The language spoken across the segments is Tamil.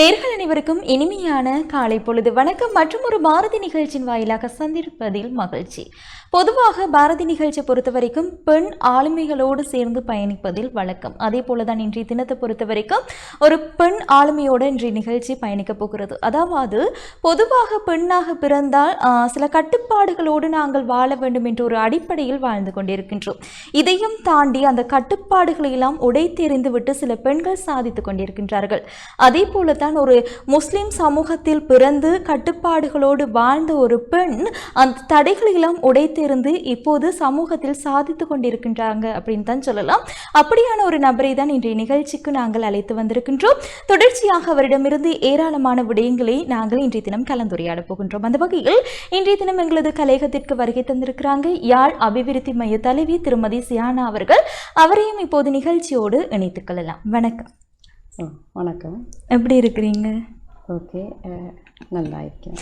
நேர்கள் அனைவருக்கும் இனிமையான காலை பொழுது வணக்கம். மற்றும் ஒரு பாரதி நிகழ்ச்சியின் வாயிலாக சந்திப்பதில் மகிழ்ச்சி. பொதுவாக பாரதி நிகழ்ச்சி பொறுத்த வரைக்கும் பெண் ஆளுமைகளோடு சேர்ந்து பயணிப்பதில் வழக்கம். அதே போலதான் இன்றைய தினத்தை பொறுத்த வரைக்கும் ஒரு பெண் ஆளுமையோடு இன்றைய நிகழ்ச்சி பயணிக்க போகிறது. அதாவது பொதுவாக பெண்ணாக பிறந்தால் சில கட்டுப்பாடுகளோடு நாங்கள் வாழ வேண்டும் என்ற ஒரு அடிப்படையில் வாழ்ந்து கொண்டிருக்கின்றோம். இதையும் தாண்டி அந்த கட்டுப்பாடுகளை எல்லாம் உடைத்தெறிந்து விட்டு சில பெண்கள் சாதித்து கொண்டிருக்கின்றார்கள். அதே போல ஒரு முஸ்லிம் சமூகத்தில் பிறந்து கட்டுப்பாடுகளோடு வாழ்ந்த ஒரு பெண் அந்த தடைகளை எல்லாம் உடைத்தெறிந்து இப்போது சமூகத்தில் சாதித்து கொண்டிருக்கின்றாங்க அப்படின்னு தான் சொல்லலாம். அப்படியான ஒரு நபரை தான் இன்றைய நிகழ்ச்சிக்கு நாங்கள் அழைத்து வந்திருக்கின்றோம். தொடர்ச்சியாக அவரிடமிருந்து ஏராளமான விடயங்களை நாங்கள் இன்றைய தினம் கலந்துரையாட போகின்றோம். அந்த வகையில் இன்றைய தினம் எங்களது கலையகத்திற்கு வருகை தந்திருக்கிறாங்க யாழ் அபிவிருத்தி மைய தலைவி திருமதி சியானா அவர்கள். அவரையும் இப்போது நிகழ்ச்சியோடு இணைத்துக் கொள்ளலாம். வணக்கம். வணக்கம், எப்படி இருக்கிறீங்க? ஓகே, நல்லா இருக்கேன்.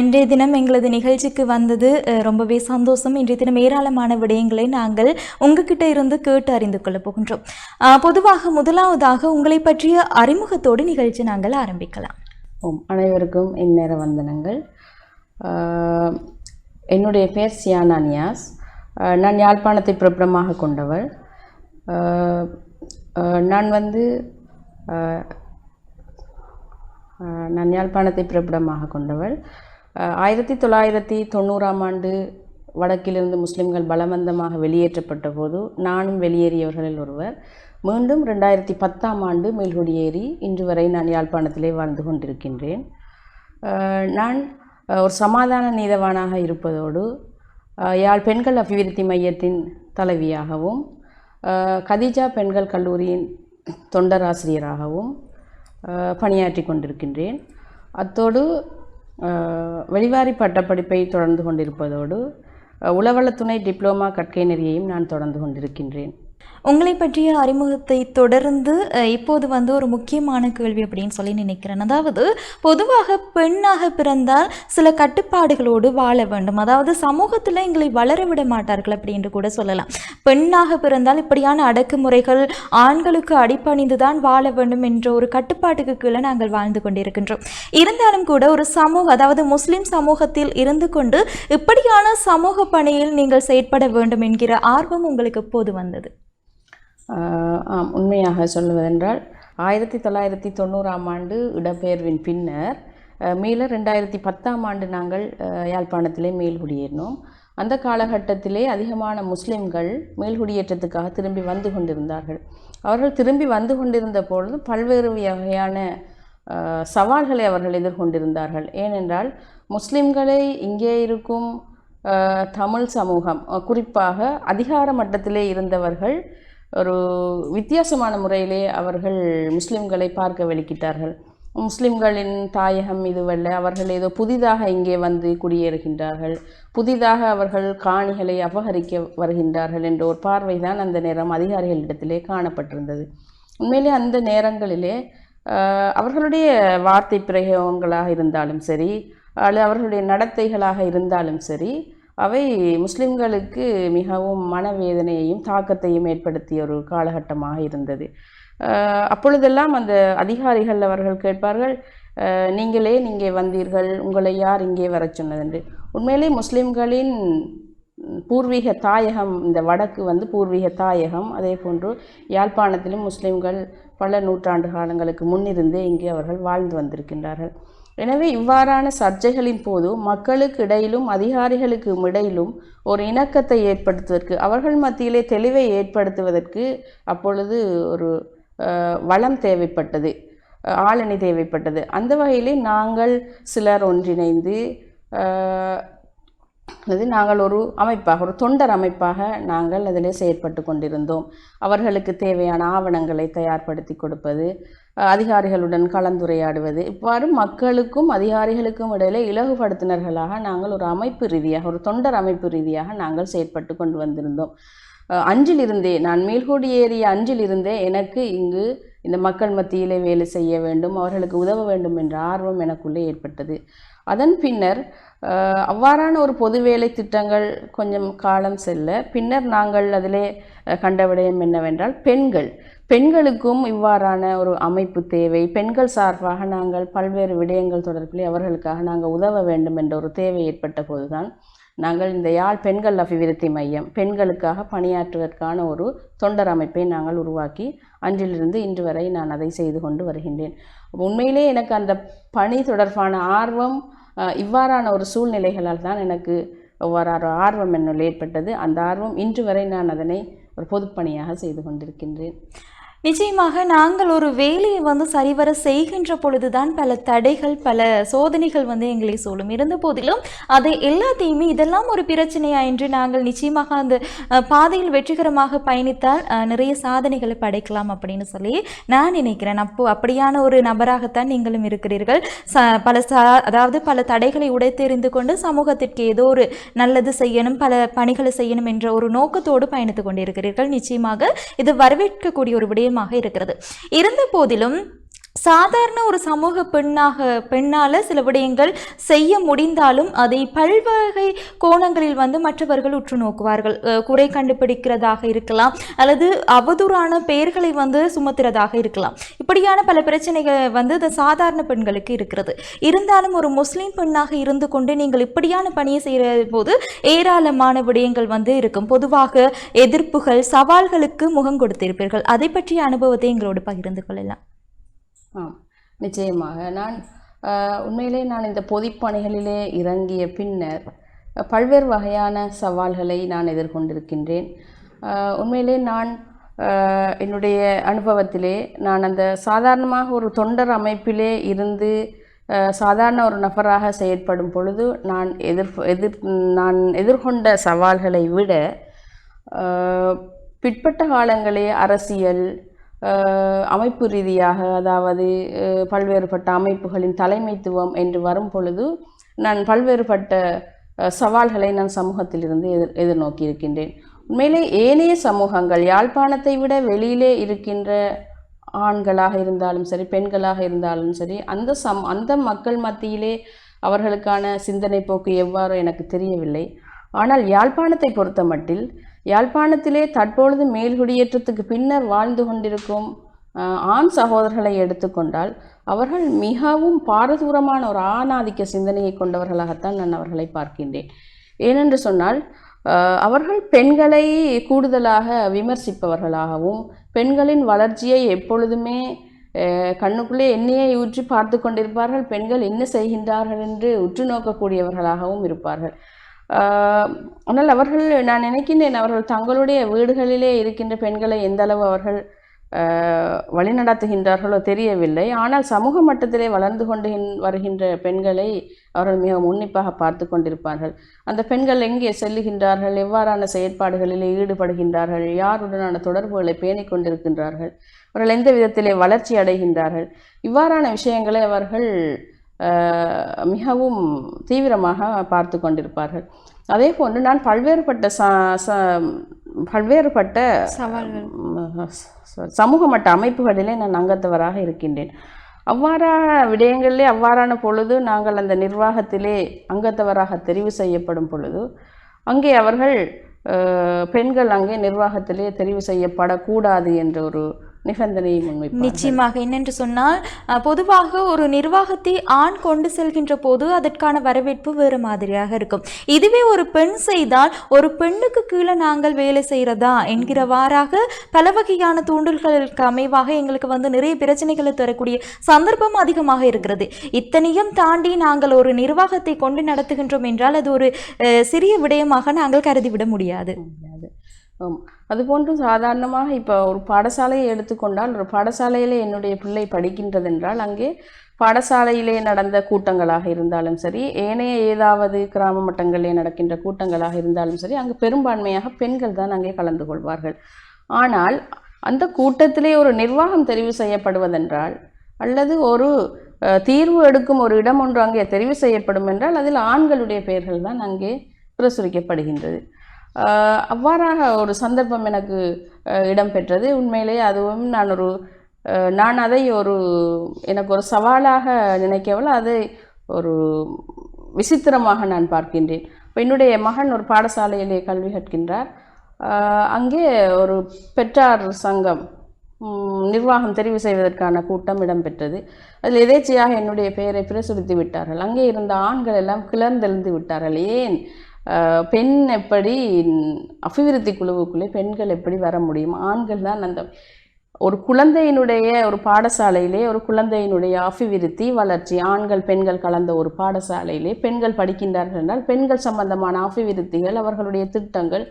இன்றைய தினம் எங்களது நிகழ்ச்சிக்கு வந்தது ரொம்பவே சந்தோஷம். இன்றைய தினம் ஏராளமான விடயங்களை நாங்கள் உங்ககிட்ட இருந்து கேட்டு அறிந்து கொள்ள போகின்றோம். பொதுவாக முதலாவதாக உங்களை பற்றிய அறிமுகத்தோடு நிகழ்ச்சி நாங்கள் ஆரம்பிக்கலாம். அனைவருக்கும் இந்நேர வந்தனங்கள். என்னுடைய பேர் சியானா நியாஸ். நான் யாழ்ப்பாணத்தை பிறப்பிடமாக கொண்டவள். நான் யாழ்ப்பாணத்தை பிறப்பிடமாக கொண்டவள். 1990ஆம் ஆண்டு வடக்கிலிருந்து முஸ்லிம்கள் பலவந்தமாக வெளியேற்றப்பட்ட போது நானும் வெளியேறியவர்களில் ஒருவர். மீண்டும் 2010ஆம் ஆண்டு மேல்குடியேறி இன்று வரை நான் யாழ்ப்பாணத்திலே வாழ்ந்து கொண்டிருக்கின்றேன். நான் ஒரு சமாதான நீதவானாக இருப்பதோடு யாழ் பெண்கள் அபிவிருத்தி மையத்தின் தலைவியாகவும் கதீஜா பெண்கள் கல்லூரியின் தொண்டராசிரியராகவும் பணியாற்றி கொண்டிருக்கின்றேன். அத்தோடு வெளிவாரி பட்டப்படிப்பை தொடர்ந்து கொண்டிருப்பதோடு உளவள துணை டிப்ளோமா கற்கை நெறியையும் நான் தொடர்ந்து கொண்டிருக்கின்றேன். உங்களை பற்றிய அறிமுகத்தை தொடர்ந்து இப்போது ஒரு முக்கியமான கேள்வி அப்படின்னு சொல்லி நினைக்கிறேன். அதாவது பொதுவாக பெண்ணாக பிறந்தால் சில கட்டுப்பாடுகளோடு வாழ வேண்டும், அதாவது சமூகத்தில் எங்களை வளர விட மாட்டார்கள் அப்படின்னு கூட சொல்லலாம். பெண்ணாக பிறந்தால் இப்படியான அடக்குமுறைகள், ஆண்களுக்கு அடிப்பணிந்துதான் வாழ வேண்டும் என்ற ஒரு கட்டுப்பாட்டுக்கு கீழே நாங்கள் வாழ்ந்து கொண்டிருக்கின்றோம். இருந்தாலும் கூட ஒரு சமூகம், அதாவது முஸ்லிம் சமூகத்தில் இருந்து கொண்டு இப்படியான சமூக பணியில் நீங்கள் செயற்பட வேண்டும் என்கிற ஆர்வம் உங்களுக்கு எப்போது வந்தது? உண்மையாக சொல்வதென்றால் 1990ஆம் ஆண்டு இடம்பெயர்வின் பின்னர் மீள 2010ஆம் ஆண்டு நாங்கள் யாழ்ப்பாணத்திலே மேல்குடியேறினோம். அந்த காலகட்டத்திலே அதிகமான முஸ்லிம்கள் மேல்குடியேற்றத்துக்காக திரும்பி வந்து கொண்டிருந்தார்கள். அவர்கள் திரும்பி வந்து கொண்டிருந்த பொழுது பல்வேறு வகையான சவால்களை அவர்கள் எதிர்கொண்டிருந்தார்கள். ஏனென்றால் முஸ்லிம்களை இங்கே இருக்கும் தமிழ் சமூகம், குறிப்பாக அதிகார மட்டத்திலே இருந்தவர்கள் ஒரு வித்தியாசமான முறையிலே அவர்கள் முஸ்லிம்களை பார்க்க வெளிக்கிட்டார்கள். முஸ்லிம்களின் தாயகம் இதுவல்ல, அவர்கள் ஏதோ புதிதாக இங்கே வந்து குடியேறுகின்றார்கள், புதிதாக அவர்கள் காணிகளை அபகரிக்க வருகின்றார்கள் என்ற ஒரு பார்வை தான் அந்த நேரம் அதிகாரிகளிடத்திலே காணப்பட்டிருந்தது. உண்மையிலே அந்த நேரங்களிலே அவர்களுடைய வார்த்தை பிரயோகங்களாக இருந்தாலும் சரி, அல்லது அவர்களுடைய நடத்தைகளாக இருந்தாலும் சரி, அவை முஸ்லிம்களுக்கு மிகவும் மனவேதனையையும் தாக்கத்தையும் ஏற்படுத்திய ஒரு காலகட்டமாக இருந்தது. அப்பொழுதெல்லாம் அந்த அதிகாரிகள் அவர்கள் கேட்பார்கள், நீங்களே இங்கே வந்தீர்கள், உங்களை யார் இங்கே வர சொன்னதென்று. உண்மையிலே முஸ்லிம்களின் பூர்வீக தாயகம் இந்த வடக்கு பூர்வீக தாயகம். அதே போன்று யாழ்ப்பாணத்திலும் முஸ்லிம்கள் பல நூற்றாண்டு காலங்களுக்கு முன்னிருந்தே இங்கே அவர்கள் வாழ்ந்து வந்திருக்கின்றார்கள். எனவே இவ்வாறான சர்ச்சைகளின் போது மக்களுக்கு இடையிலும் அதிகாரிகளுக்கும் இடையிலும் ஒரு இணக்கத்தை ஏற்படுத்துவதற்கு, அவர்கள் மத்தியிலே தெளிவை ஏற்படுத்துவதற்கு அப்பொழுது ஒரு வளம் தேவைப்பட்டது, ஆளணி தேவைப்பட்டது. அந்த வகையிலே நாங்கள் சிலர் ஒன்றிணைந்து நாங்கள் ஒரு அமைப்பாக, ஒரு தொண்டர் அமைப்பாக நாங்கள் அதில் செயற்பட்டு கொண்டிருந்தோம். அவர்களுக்கு தேவையான ஆவணங்களை தயார்படுத்தி கொடுப்பது, அதிகாரிகளுடன் கலந்துரையாடுவது, இவ்வாறு மக்களுக்கும் அதிகாரிகளுக்கும் இடையிலே இலகுபடுத்தினர்களாக நாங்கள் ஒரு அமைப்பு ரீதியாக, ஒரு தொண்டர் அமைப்பு ரீதியாக நாங்கள் செயற்பட்டு கொண்டு வந்திருந்தோம். அன்றிலிருந்தே, நான் மேல்குடியேறிய அன்றிலிருந்தே எனக்கு இங்கு இந்த மக்கள் மத்தியிலே வேலை செய்ய வேண்டும், அவர்களுக்கு உதவ வேண்டும் என்ற ஆர்வம் எனக்குள்ளே ஏற்பட்டது. அதன் பின்னர் அவ்வாறான ஒரு பொது வேலை திட்டங்கள் கொஞ்சம் காலம் செல்ல பின்னர் நாங்கள் அதிலே கண்ட விடயம் என்னவென்றால் பெண்களுக்கும் இவ்வாறான ஒரு அமைப்பு தேவை, பெண்கள் சார்பாக நாங்கள் பல்வேறு விடயங்கள் தொடர்பிலே அவர்களுக்காக நாங்கள் உதவ வேண்டும் என்ற ஒரு தேவை ஏற்பட்ட போதுதான் நாங்கள் இந்த யாழ் பெண்கள் அபிவிருத்தி மையம் பெண்களுக்காக பணியாற்றுவதற்கான ஒரு தொண்டர் அமைப்பை நாங்கள் உருவாக்கி அன்றிலிருந்து இன்று வரை நான் அதை செய்து கொண்டு வருகின்றேன். உண்மையிலே எனக்கு அந்த பணி தொடர்பான ஆர்வம் இவ்வாறான ஒரு சூழ்நிலைகளால் தான் எனக்கு ஒவ்வொரு ஆர்வம் என்னுள் ஏற்பட்டது. அந்த ஆர்வம் இன்று வரை நான் அதனை ஒரு பொதுப்பணியாக செய்து கொண்டிருக்கின்றேன். நிச்சயமாக நாங்கள் ஒரு வேலையை வந்து சரிவர செய்கின்ற பொழுதுதான் பல தடைகள் பல சோதனைகள் வந்து எங்களை சூழும். இருந்த போதிலும் அதை எல்லாத்தையுமே இதெல்லாம் ஒரு பிரச்சனையா என்று நாங்கள் நிச்சயமாக அந்த பாதையில் வெற்றிகரமாக பயணித்தால் நிறைய சாதனைகளை படைக்கலாம் அப்படின்னு சொல்லி நான் நினைக்கிறேன். அப்படியான ஒரு நபராகத்தான் நீங்களும் இருக்கிறீர்கள். அதாவது பல தடைகளை உடைத்தெறிந்து கொண்டு சமூகத்திற்கு ஏதோ ஒரு நல்லது செய்யணும், பல பணிகளை செய்யணும் என்ற ஒரு நோக்கத்தோடு பயணித்து கொண்டிருக்கிறீர்கள். நிச்சயமாக இது வரவேற்கக்கூடிய ஒரு விடயம் இருக்கிறது. இருந்த போதிலும் சாதாரண ஒரு சமூக பெண்ணால சில விடயங்கள் செய்ய முடிந்தாலும் அதை பல்வகை கோணங்களில் வந்து மற்றவர்கள் உற்று நோக்குவார்கள். குறை கண்டுபிடிக்கிறதாக இருக்கலாம், அல்லது அவதூறான பெயர்களை வந்து சுமத்துறதாக இருக்கலாம். இப்படியான பல பிரச்சனைகள் வந்து இந்த சாதாரண பெண்களுக்கு இருக்கிறது. இருந்தாலும் ஒரு முஸ்லீம் பெண்ணாக இருந்து கொண்டு நீங்கள் இப்படியான பணியை செய்கிற போது ஏராளமான விடயங்கள் வந்து இருக்கும். பொதுவாக எதிர்ப்புகள் சவால்களுக்கு முகம் கொடுத்திருப்பீர்கள். அதை பற்றிய அனுபவத்தை எங்களோடு பகிர்ந்து கொள்ளலாம். நிச்சயமாக. உண்மையிலே நான் இந்த பொதுப்பணிகளிலே இறங்கிய பின்னர் பல்வேறு வகையான சவால்களை நான் எதிர்கொண்டிருக்கின்றேன். உண்மையிலே நான் என்னுடைய அனுபவத்திலே நான் அந்த சாதாரணமாக ஒரு தொண்டர் அமைப்பிலே இருந்து சாதாரண ஒரு நபராக செயற்படும் பொழுது நான் எதிர்கொண்ட சவால்களை விட பிற்பட்ட காலங்களே அரசியல் அமைப்பு ரீதியாக, அதாவது பல்வேறுபட்ட அமைப்புகளின் தலைமைத்துவம் என்று வரும் பொழுது நான் பல்வேறுபட்ட சவால்களை நான் சமூகத்திலிருந்து எதிர்நோக்கி இருக்கின்றேன். உண்மையிலே ஏனைய சமூகங்கள் யாழ்ப்பாணத்தை விட வெளியிலே இருக்கின்ற ஆண்களாக இருந்தாலும் சரி பெண்களாக இருந்தாலும் சரி அந்த மக்கள் மத்தியிலே அவர்களுக்கான சிந்தனை போக்கு எவ்வாறு எனக்கு தெரியவில்லை. ஆனால் யாழ்ப்பாணத்தை பொறுத்த மட்டில் யாழ்ப்பாணத்திலே தற்பொழுது மேல்குடியேற்றத்துக்கு பின்னர் வாழ்ந்து கொண்டிருக்கும் ஆண் சகோதரர்களை எடுத்துக்கொண்டால் அவர்கள் மிகவும் பாரதூரமான ஒரு ஆணாதிக்க சிந்தனையை கொண்டவர்களாகத்தான் நான் அவர்களை பார்க்கின்றேன். ஏனென்று சொன்னால் அவர்கள் பெண்களை கூடுதலாக விமர்சிப்பவர்களாகவும் பெண்களின் வளர்ச்சியை எப்பொழுதுமே கண்ணுக்குள்ளே எண்ணெயை ஊற்றி பார்த்து கொண்டிருப்பார்கள். பெண்கள் என்ன செய்கின்றார்கள் என்று உற்று நோக்கக்கூடியவர்களாகவும் இருப்பார்கள். ஆனால் அவர்கள், நான் நினைக்கின்றேன், அவர்கள் தங்களுடைய வீடுகளிலே இருக்கின்ற பெண்களை எந்த அளவு அவர்கள் வழிநடத்துகின்றார்களோ தெரியவில்லை. ஆனால் சமூக மட்டத்திலே வளர்ந்து கொண்டு வருகின்ற பெண்களை அவர்கள் மிக உன்னிப்பாக பார்த்து கொண்டிருப்பார்கள். அந்த பெண்கள் எங்கே செல்லுகின்றார்கள், எவ்வாறான செயற்பாடுகளில் ஈடுபடுகின்றார்கள், யாருடனான தொடர்புகளை பேணிக் கொண்டிருக்கின்றார்கள், அவர்கள் எந்த விதத்திலே வளர்ச்சி அடைகின்றார்கள், இவ்வாறான விஷயங்களை அவர்கள் மிகவும் தீவிரமாக பார்த்து கொண்டிருப்பார்கள். அதே போன்று நான் பல்வேறுபட்ட சமூக மட்ட அமைப்புகளிலே நான் அங்கத்தவராக இருக்கின்றேன். அவ்வாறான விடயங்களிலே அவ்வாறான பொழுது நாங்கள் அந்த நிர்வாகத்திலே அங்கத்தவராக தெரிவு செய்யப்படும் பொழுது அங்கே அவர்கள் பெண்கள் அங்கே நிர்வாகத்திலே தெரிவு செய்யப்படக்கூடாது என்ற ஒரு நிபந்தனையை முன்வைப்பார்கள். நிச்சயமாக. என்னென்று சொன்னால் பொதுவாக ஒரு நிர்வாகத்தை ஆண் கொண்டு செல்கின்ற போது அதற்கான வரவேற்பு வேறு மாதிரியாக இருக்கும். இதுவே ஒரு பெண் செய்தால் ஒரு பெண்ணுக்கு கீழே நாங்கள் வேலை செய்கிறதா என்கிறவாறாக பல வகையான தூண்டல்களுக்கு அமைவாக எங்களுக்கு வந்து நிறைய பிரச்சனைகளை தரக்கூடிய சந்தர்ப்பம் அதிகமாக இருக்கிறது. இத்தனையும் தாண்டி நாங்கள் ஒரு நிர்வாகத்தை கொண்டு நடத்துகின்றோம் என்றால் அது ஒரு சிறிய விடயமாக நாங்கள் கருதிவிட முடியாது. அதுபோன்று சாதாரணமாக இப்போ ஒரு பாடசாலையை எடுத்துக்கொண்டால் ஒரு பாடசாலையிலே என்னுடைய பிள்ளை படிக்கின்றதென்றால் அங்கே பாடசாலையிலே நடந்த கூட்டங்களாக இருந்தாலும் சரி, ஏனைய ஏதாவது கிராம மட்டங்களிலே நடக்கின்ற கூட்டங்களாக இருந்தாலும் சரி, அங்கு பெரும்பான்மையாக பெண்கள் தான் அங்கே கலந்து கொள்வார்கள். ஆனால் அந்த கூட்டத்திலே ஒரு நிர்வாகம் தெரிவு செய்யப்படுவதென்றால் அல்லது ஒரு தீர்வு எடுக்கும் ஒரு இடம் ஒன்று அங்கே தெரிவு செய்யப்படும் என்றால் அதில் ஆண்களுடைய பெயர்கள் தான் அங்கே பிரசுரிக்கப்படுகின்றது. அவ்வாறாக ஒரு சந்தர்ப்பம் எனக்கு இடம்பெற்றது. உண்மையிலேயே அதுவும் நான் அதை எனக்கு ஒரு சவாலாக நினைக்கவில்லை, அதை ஒரு விசித்திரமாக நான் பார்க்கின்றேன். இப்போ என்னுடைய மகன் ஒரு பாடசாலையிலே கல்வி கற்கின்றார். அங்கே ஒரு பெற்றார் சங்கம் நிர்வாகம் தெரிவு செய்வதற்கான கூட்டம் இடம்பெற்றது. அதில் எதேச்சையாக என்னுடைய பெயரை பிரசுரித்து விட்டார்கள். அங்கே இருந்த ஆண்கள் எல்லாம் கிளர்ந்தெழுந்து விட்டார்கள். ஏன் பெண் எப்படி அபிவிருத்தி குழுவுக்குள்ளே பெண்கள் எப்படி வர முடியும்? ஆண்கள் தான் அந்த ஒரு குழந்தையினுடைய ஒரு பாடசாலையிலே ஒரு குழந்தையினுடைய அபிவிருத்தி வளர்ச்சி, ஆண்கள் பெண்கள் கலந்த ஒரு பாடசாலையிலே பெண்கள் படிக்கின்றார்கள் என்றால் பெண்கள் சம்பந்தமான அபிவிருத்திகள், அவர்களுடைய திட்டங்கள்,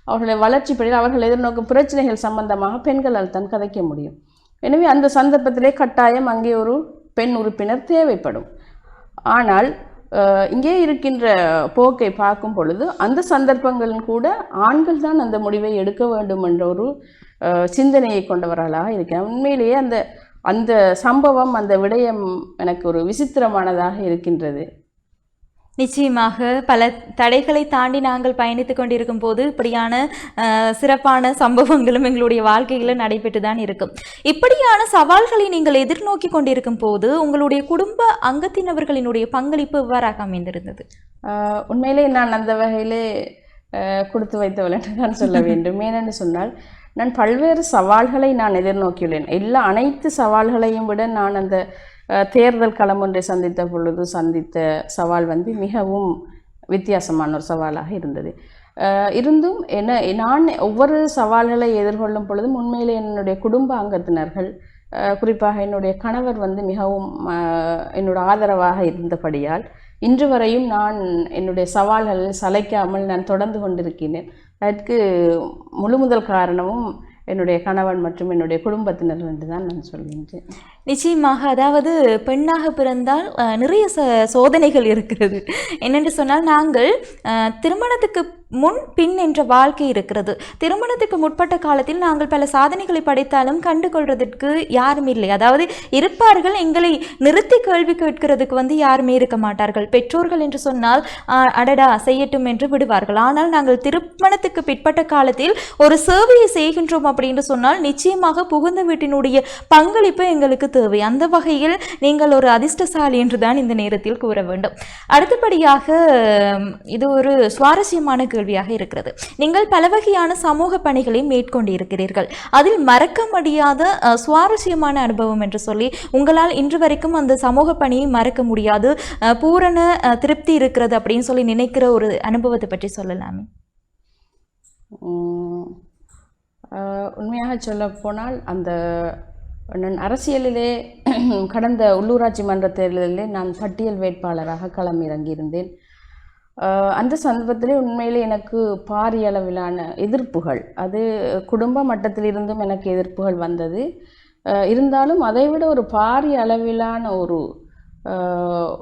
அவர்களுடைய வளர்ச்சி பணியில் அவர்கள் எதிர்நோக்கும் பிரச்சனைகள் சம்பந்தமாக பெண்களால் தான் கதைக்க முடியும். எனவே அந்த சந்தர்ப்பத்திலே கட்டாயம் அங்கே ஒரு பெண் உறுப்பினர் தேவைப்படும். ஆனால் இங்கே இருக்கின்ற போக்கை பார்க்கும் பொழுது அந்த சந்தர்ப்பங்களும் கூட ஆண்கள் தான் அந்த முடிவை எடுக்க வேண்டும் என்ற ஒரு சிந்தனையை கொண்டவர்களாக இருக்கிறார். உண்மையிலேயே அந்த அந்த சம்பவம், அந்த விடயம் எனக்கு ஒரு விசித்திரமானதாக இருக்கின்றது. நிச்சயமாக பல தடைகளை தாண்டி நாங்கள் பயணித்து கொண்டிருக்கும் போது இப்படியான சிறப்பான சம்பவங்களும் எங்களுடைய வாழ்க்கையில் நடைபெற்று தான் இருக்கும். இப்படியான சவால்களை நீங்கள் எதிர்நோக்கி கொண்டிருக்கும் போது உங்களுடைய குடும்ப அங்கத்தினர்களினுடைய பங்களிப்பு எவ்வாறாக அமைந்திருந்தது? உண்மையிலே நான் அந்த வகையிலே கொடுத்து வைத்தவள் என்று தான் சொல்ல வேண்டும். ஏனென்று சொன்னால் நான் பல்வேறு சவால்களை நான் எதிர்நோக்கியுள்ளேன். அனைத்து சவால்களையும் விட நான் அந்த தேர்தல் களம் ஒன்றை சந்தித்த பொழுது சந்தித்த சவால் மிகவும் வித்தியாசமான ஒரு சவாலாக இருந்தது. இருந்தும் நான் ஒவ்வொரு சவால்களை எதிர்கொள்ளும் பொழுதும் உண்மையிலே என்னுடைய குடும்ப அங்கத்தினர்கள், குறிப்பாக என்னுடைய கணவர் மிகவும் என்னோட ஆதரவாக இருந்தபடியால் இன்று வரையும் நான் என்னுடைய சவால்களில் சளைக்காமல் நான் தொடர்ந்து கொண்டிருக்கிறேன். அதற்கு முதல் காரணமும் என்னுடைய கணவன் மற்றும் என்னுடைய குடும்பத்தினர் என்று தான் நான் சொல்கின்றேன். நிச்சயமாக, அதாவது பெண்ணாக பிறந்தால் நிறைய சோதனைகள் இருக்கிறது. என்னென்று சொன்னால் நாங்கள் திருமணத்துக்கு முன் பின் என்ற வாழ்க்கை இருக்கிறது. திருமணத்துக்கு முற்பட்ட காலத்தில் நாங்கள் பல சாதனைகளை படைத்தாலும் கண்டுகொள்வதற்கு யாரும் இல்லை. அதாவது இருப்பார்கள், எங்களை நிறுத்தி கேள்வி கேட்கிறதுக்கு யாருமே இருக்க மாட்டார்கள். பெற்றோர்கள் என்று சொன்னால் அடடா செய்யட்டும் என்று விடுவார்கள். ஆனால் நாங்கள் திருமணத்துக்கு பிற்பட்ட காலத்தில் ஒரு சேவையை செய்கின்றோம் அப்படின்னு சொன்னால் நிச்சயமாக புகுந்த வீட்டினுடைய பங்களிப்பு எங்களுக்கு தேவை. அந்த வகையில் நீங்கள் ஒரு அதிர்ஷ்டசாலி என்று தான் இந்த நேரத்தில் கூற வேண்டும். அடுத்தபடியாக இது ஒரு சுவாரஸ்யமான கேள்வியாக இருக்கிறது. நீங்கள் பல வகையான சமூக பணிகளை மேற்கொண்டு இருக்கிறீர்கள். அதில் மறக்க முடியாத சுவாரஸ்யமான அனுபவம் என்று சொல்லி உங்களால் இன்று வரைக்கும் அந்த சமூக பணியை மறக்க முடியாது, பூரண திருப்தி இருக்கிறது அப்படின்னு சொல்லி நினைக்கிற ஒரு அனுபவத்தை பற்றி சொல்லலாமே? உண்மையாக சொல்ல போனால் நான் அரசியலிலே கடந்த உள்ளூராட்சி மன்ற தேர்தலிலே நான் பட்டியல் வேட்பாளராக களம் இறங்கியிருந்தேன். அந்த சந்தர்ப்பத்திலே உண்மையிலே எனக்கு பாரிய அளவிலான எதிர்ப்புகள், அது குடும்ப மட்டத்திலிருந்தும் எனக்கு எதிர்ப்புகள் வந்தது. இருந்தாலும் அதைவிட ஒரு பாரிய அளவிலான ஒரு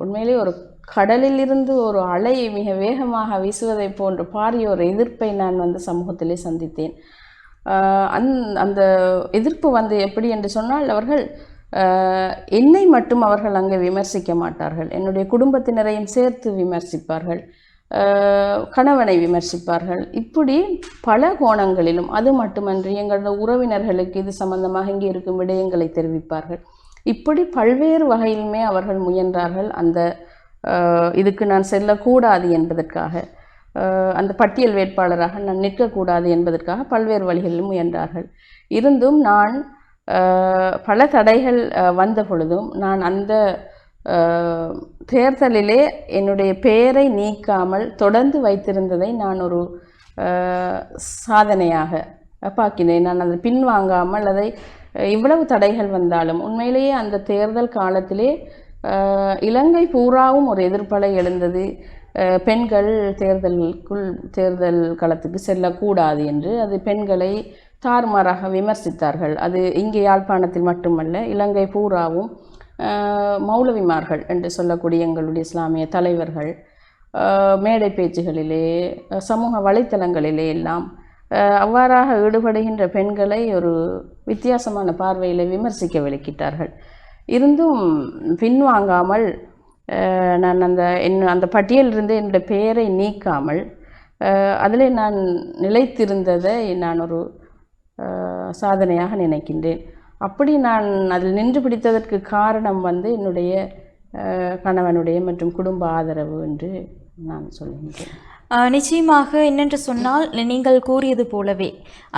உண்மையிலே ஒரு கடலிலிருந்து ஒரு அலை மிக வேகமாக வீசுவதை போன்ற பாரிய ஒரு எதிர்ப்பை நான் சமூகத்திலே சந்தித்தேன். அந்த எதிர்ப்பு எப்படி என்று சொன்னால் அவர்கள் என்னை மட்டும் அவர்கள் அங்கே விமர்சிக்க மாட்டார்கள், என்னுடைய குடும்பத்தினரையும் சேர்த்து விமர்சிப்பார்கள், கணவனை விமர்சிப்பார்கள். இப்படி பல கோணங்களிலும், அது மட்டுமன்றி எங்களோட உறவினர்களுக்கு இது சம்பந்தமாக இங்கே இருக்கும் விடயங்களை தெரிவிப்பார்கள். இப்படி பல்வேறு வகையிலுமே அவர்கள் முயன்றார்கள் அந்த இதுக்கு நான் செல்லக்கூடாது என்பதற்காக, அந்த பட்டியல் வேட்பாளராக நான் நிற்கக்கூடாது என்பதற்காக பல்வேறு வழிகளிலும் முயன்றார்கள். இருந்தும் நான் பல தடைகள் வந்த பொழுதும் நான் அந்த தேர்தலிலே என்னுடைய பெயரை நீக்காமல் தொடர்ந்து வைத்திருந்ததை நான் ஒரு சாதனையாக பார்க்கிறேன். நான் அதை பின்வாங்காமல், அதை இவ்வளவு தடைகள் வந்தாலும் உண்மையிலேயே அந்த தேர்தல் காலத்திலே இலங்கை பூராவும் ஒரு எதிர்ப்பலை எழுந்தது. பெண்கள் தேர்தல் களத்துக்கு செல்லக்கூடாது என்று, அது பெண்களை தாறுமாறாக விமர்சித்தார்கள். அது இங்கே யாழ்ப்பாணத்தில் மட்டுமல்ல, இலங்கை பூராவும் மௌலவிமார்கள் என்று சொல்லக்கூடிய எங்களுடைய இஸ்லாமிய தலைவர்கள் மேடை பேச்சுகளிலே, சமூக வலைத்தளங்களிலே எல்லாம் அவ்வாறாக ஈடுபடுகின்ற பெண்களை ஒரு வித்தியாசமான பார்வையில் விமர்சிக்க விளக்கிட்டார்கள். இருந்தும் பின்வாங்காமல் நான் அந்த பட்டியலிருந்து என்னுடைய பெயரை நீக்காமல் அதில் நான் நிலைத்திருந்ததை நான் ஒரு சாதனையாக நினைக்கின்றேன். அப்படி நான் அதில் நின்று பிடித்ததற்கு காரணம் என்னுடைய கணவனுடைய மற்றும் குடும்ப ஆதரவு என்று நான் சொல்லுகின்றேன். நிச்சயமாக என்னென்று சொன்னால் நீங்கள் கூறியது போலவே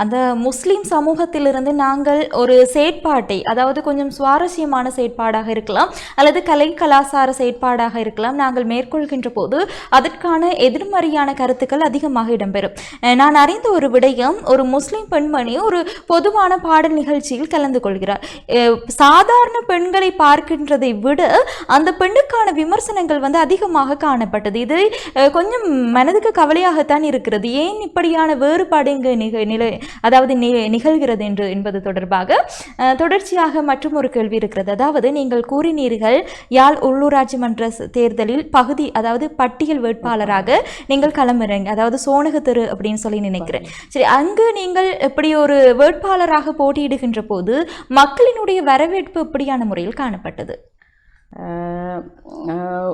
அந்த முஸ்லீம் சமூகத்திலிருந்து நாங்கள் ஒரு செயற்பாட்டை, அதாவது கொஞ்சம் சுவாரஸ்யமான செயற்பாடாக இருக்கலாம் அல்லது கலை கலாச்சார செயற்பாடாக இருக்கலாம், நாங்கள் மேற்கொள்கின்ற போது அதற்கான எதிர்மறையான கருத்துக்கள் அதிகமாக இடம்பெறும். நான் அறிந்த ஒரு விடயம், ஒரு முஸ்லீம் பெண்மணி ஒரு பொதுவான பாடல் நிகழ்ச்சியில் கலந்து கொள்கிறார். சாதாரண பெண்களை பார்க்கின்றதை விட அந்த பெண்ணுக்கான விமர்சனங்கள் அதிகமாக காணப்பட்டது. இது கொஞ்சம் மனது கவலையாகத்தான் இருக்கிறது. ஏன் இப்படியான வேறுபாடு இங்கு நிகழ்கிறது என்பது தொடர்பாக தொடர்ச்சியாக மற்றும் ஒரு கேள்வி இருக்கிறது. அதாவது நீங்கள் கூறினீர்கள் யாழ் உள்ளூராட்சி மன்ற தேர்தலில் அதாவது பட்டியல் வேட்பாளராக நீங்கள் களமிறங்க, அதாவது சோனக தெரு அப்படின்னு சொல்லி நினைக்கிறேன். சரி, அங்கு நீங்கள் இப்படி ஒரு வேட்பாளராக போட்டியிடுகின்ற போது மக்களினுடைய வரவேற்பு எப்படியான முறையில் காணப்பட்டது?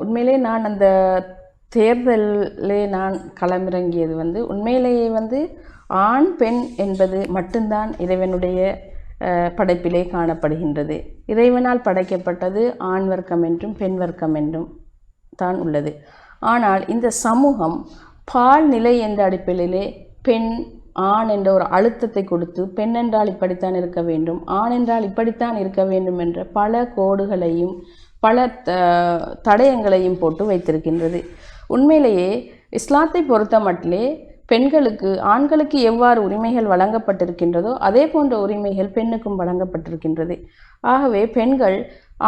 உண்மையிலே நான் அந்த தேர்தலே நான் களமிறங்கியது உண்மையிலேயே ஆண் பெண் என்பது மட்டும்தான் இறைவனுடைய படைப்பிலே காணப்படுகின்றது. இறைவனால் படைக்கப்பட்டது ஆண் வர்க்கம் என்றும் பெண் வர்க்கம் என்றும் தான் உள்ளது. ஆனால் இந்த சமூகம் பால் நிலை என்ற அடிப்படையிலே பெண் ஆண் என்ற ஒரு அழுத்தத்தை கொடுத்து பெண் என்றால் இப்படித்தான் இருக்க வேண்டும், ஆண் என்றால் இப்படித்தான் இருக்க வேண்டும் என்ற பல கோடுகளையும் பல தடயங்களையும் போட்டு வைத்திருக்கின்றது. உண்மையிலேயே இஸ்லாத்தை பொறுத்த மட்டிலே பெண்களுக்கு ஆண்களுக்கு எவ்வாறு உரிமைகள் வழங்கப்பட்டிருக்கின்றதோ அதே போன்ற உரிமைகள் பெண்ணுக்கும் வழங்கப்பட்டிருக்கின்றது. ஆகவே பெண்கள்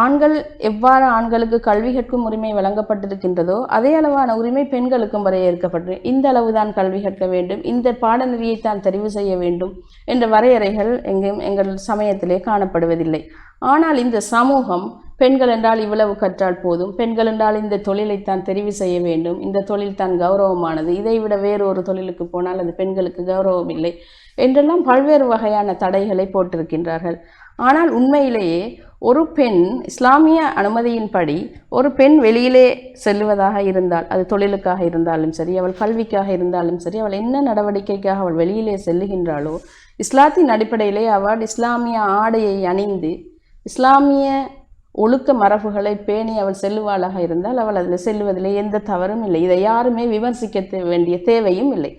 ஆண்கள் எவ்வாறு ஆண்களுக்கு கல்வி கற்கும் உரிமை வழங்கப்பட்டிருக்கின்றதோ அதே அளவான உரிமை பெண்களுக்கும் வரையறுக்கப்பட்டு இந்த அளவுதான் கல்வி கற்க வேண்டும், இந்த பாடநெறியைத்தான் தெரிவு செய்ய வேண்டும் என்ற வரையறைகள் எங்கள் சமயத்திலே காணப்படுவதில்லை. ஆனால் இந்த சமூகம் பெண்கள் என்றால் இவ்வளவு கற்றால் போதும், பெண்கள் என்றால் இந்த தொழிலைத்தான் தெரிவு செய்ய வேண்டும், இந்த தொழில் தான் கௌரவமானது, இதைவிட வேறு ஒரு தொழிலுக்கு போனால் அது பெண்களுக்கு கௌரவம் இல்லை என்றெல்லாம் பல்வேறு வகையான தடைகளை போட்டிருக்கின்றார்கள். ஆனால் உண்மையிலேயே ஒரு பெண் இஸ்லாமிய அனுமதியின்படி ஒரு பெண் வெளியிலே செல்வதாக இருந்தால், அது தொழிலுக்காக இருந்தாலும் சரி, அவள் கல்விக்காக இருந்தாலும் சரி, அவள் என்ன நடவடிக்கைக்காக அவள் வெளியிலே செல்லுகின்றாளோ இஸ்லாத்தின் அடிப்படையிலே அவள் இஸ்லாமிய ஆடையை அணிந்து இஸ்லாமிய ஒழுக்க மரபுகளை பேணி அவள் செல்லுவாளாக இருந்தால் அவள் அதில் செல்வதிலே எந்த தவறும் இல்லை. இதை யாருமே விமர்சிக்க வேண்டிய தேவையும் இல்லை.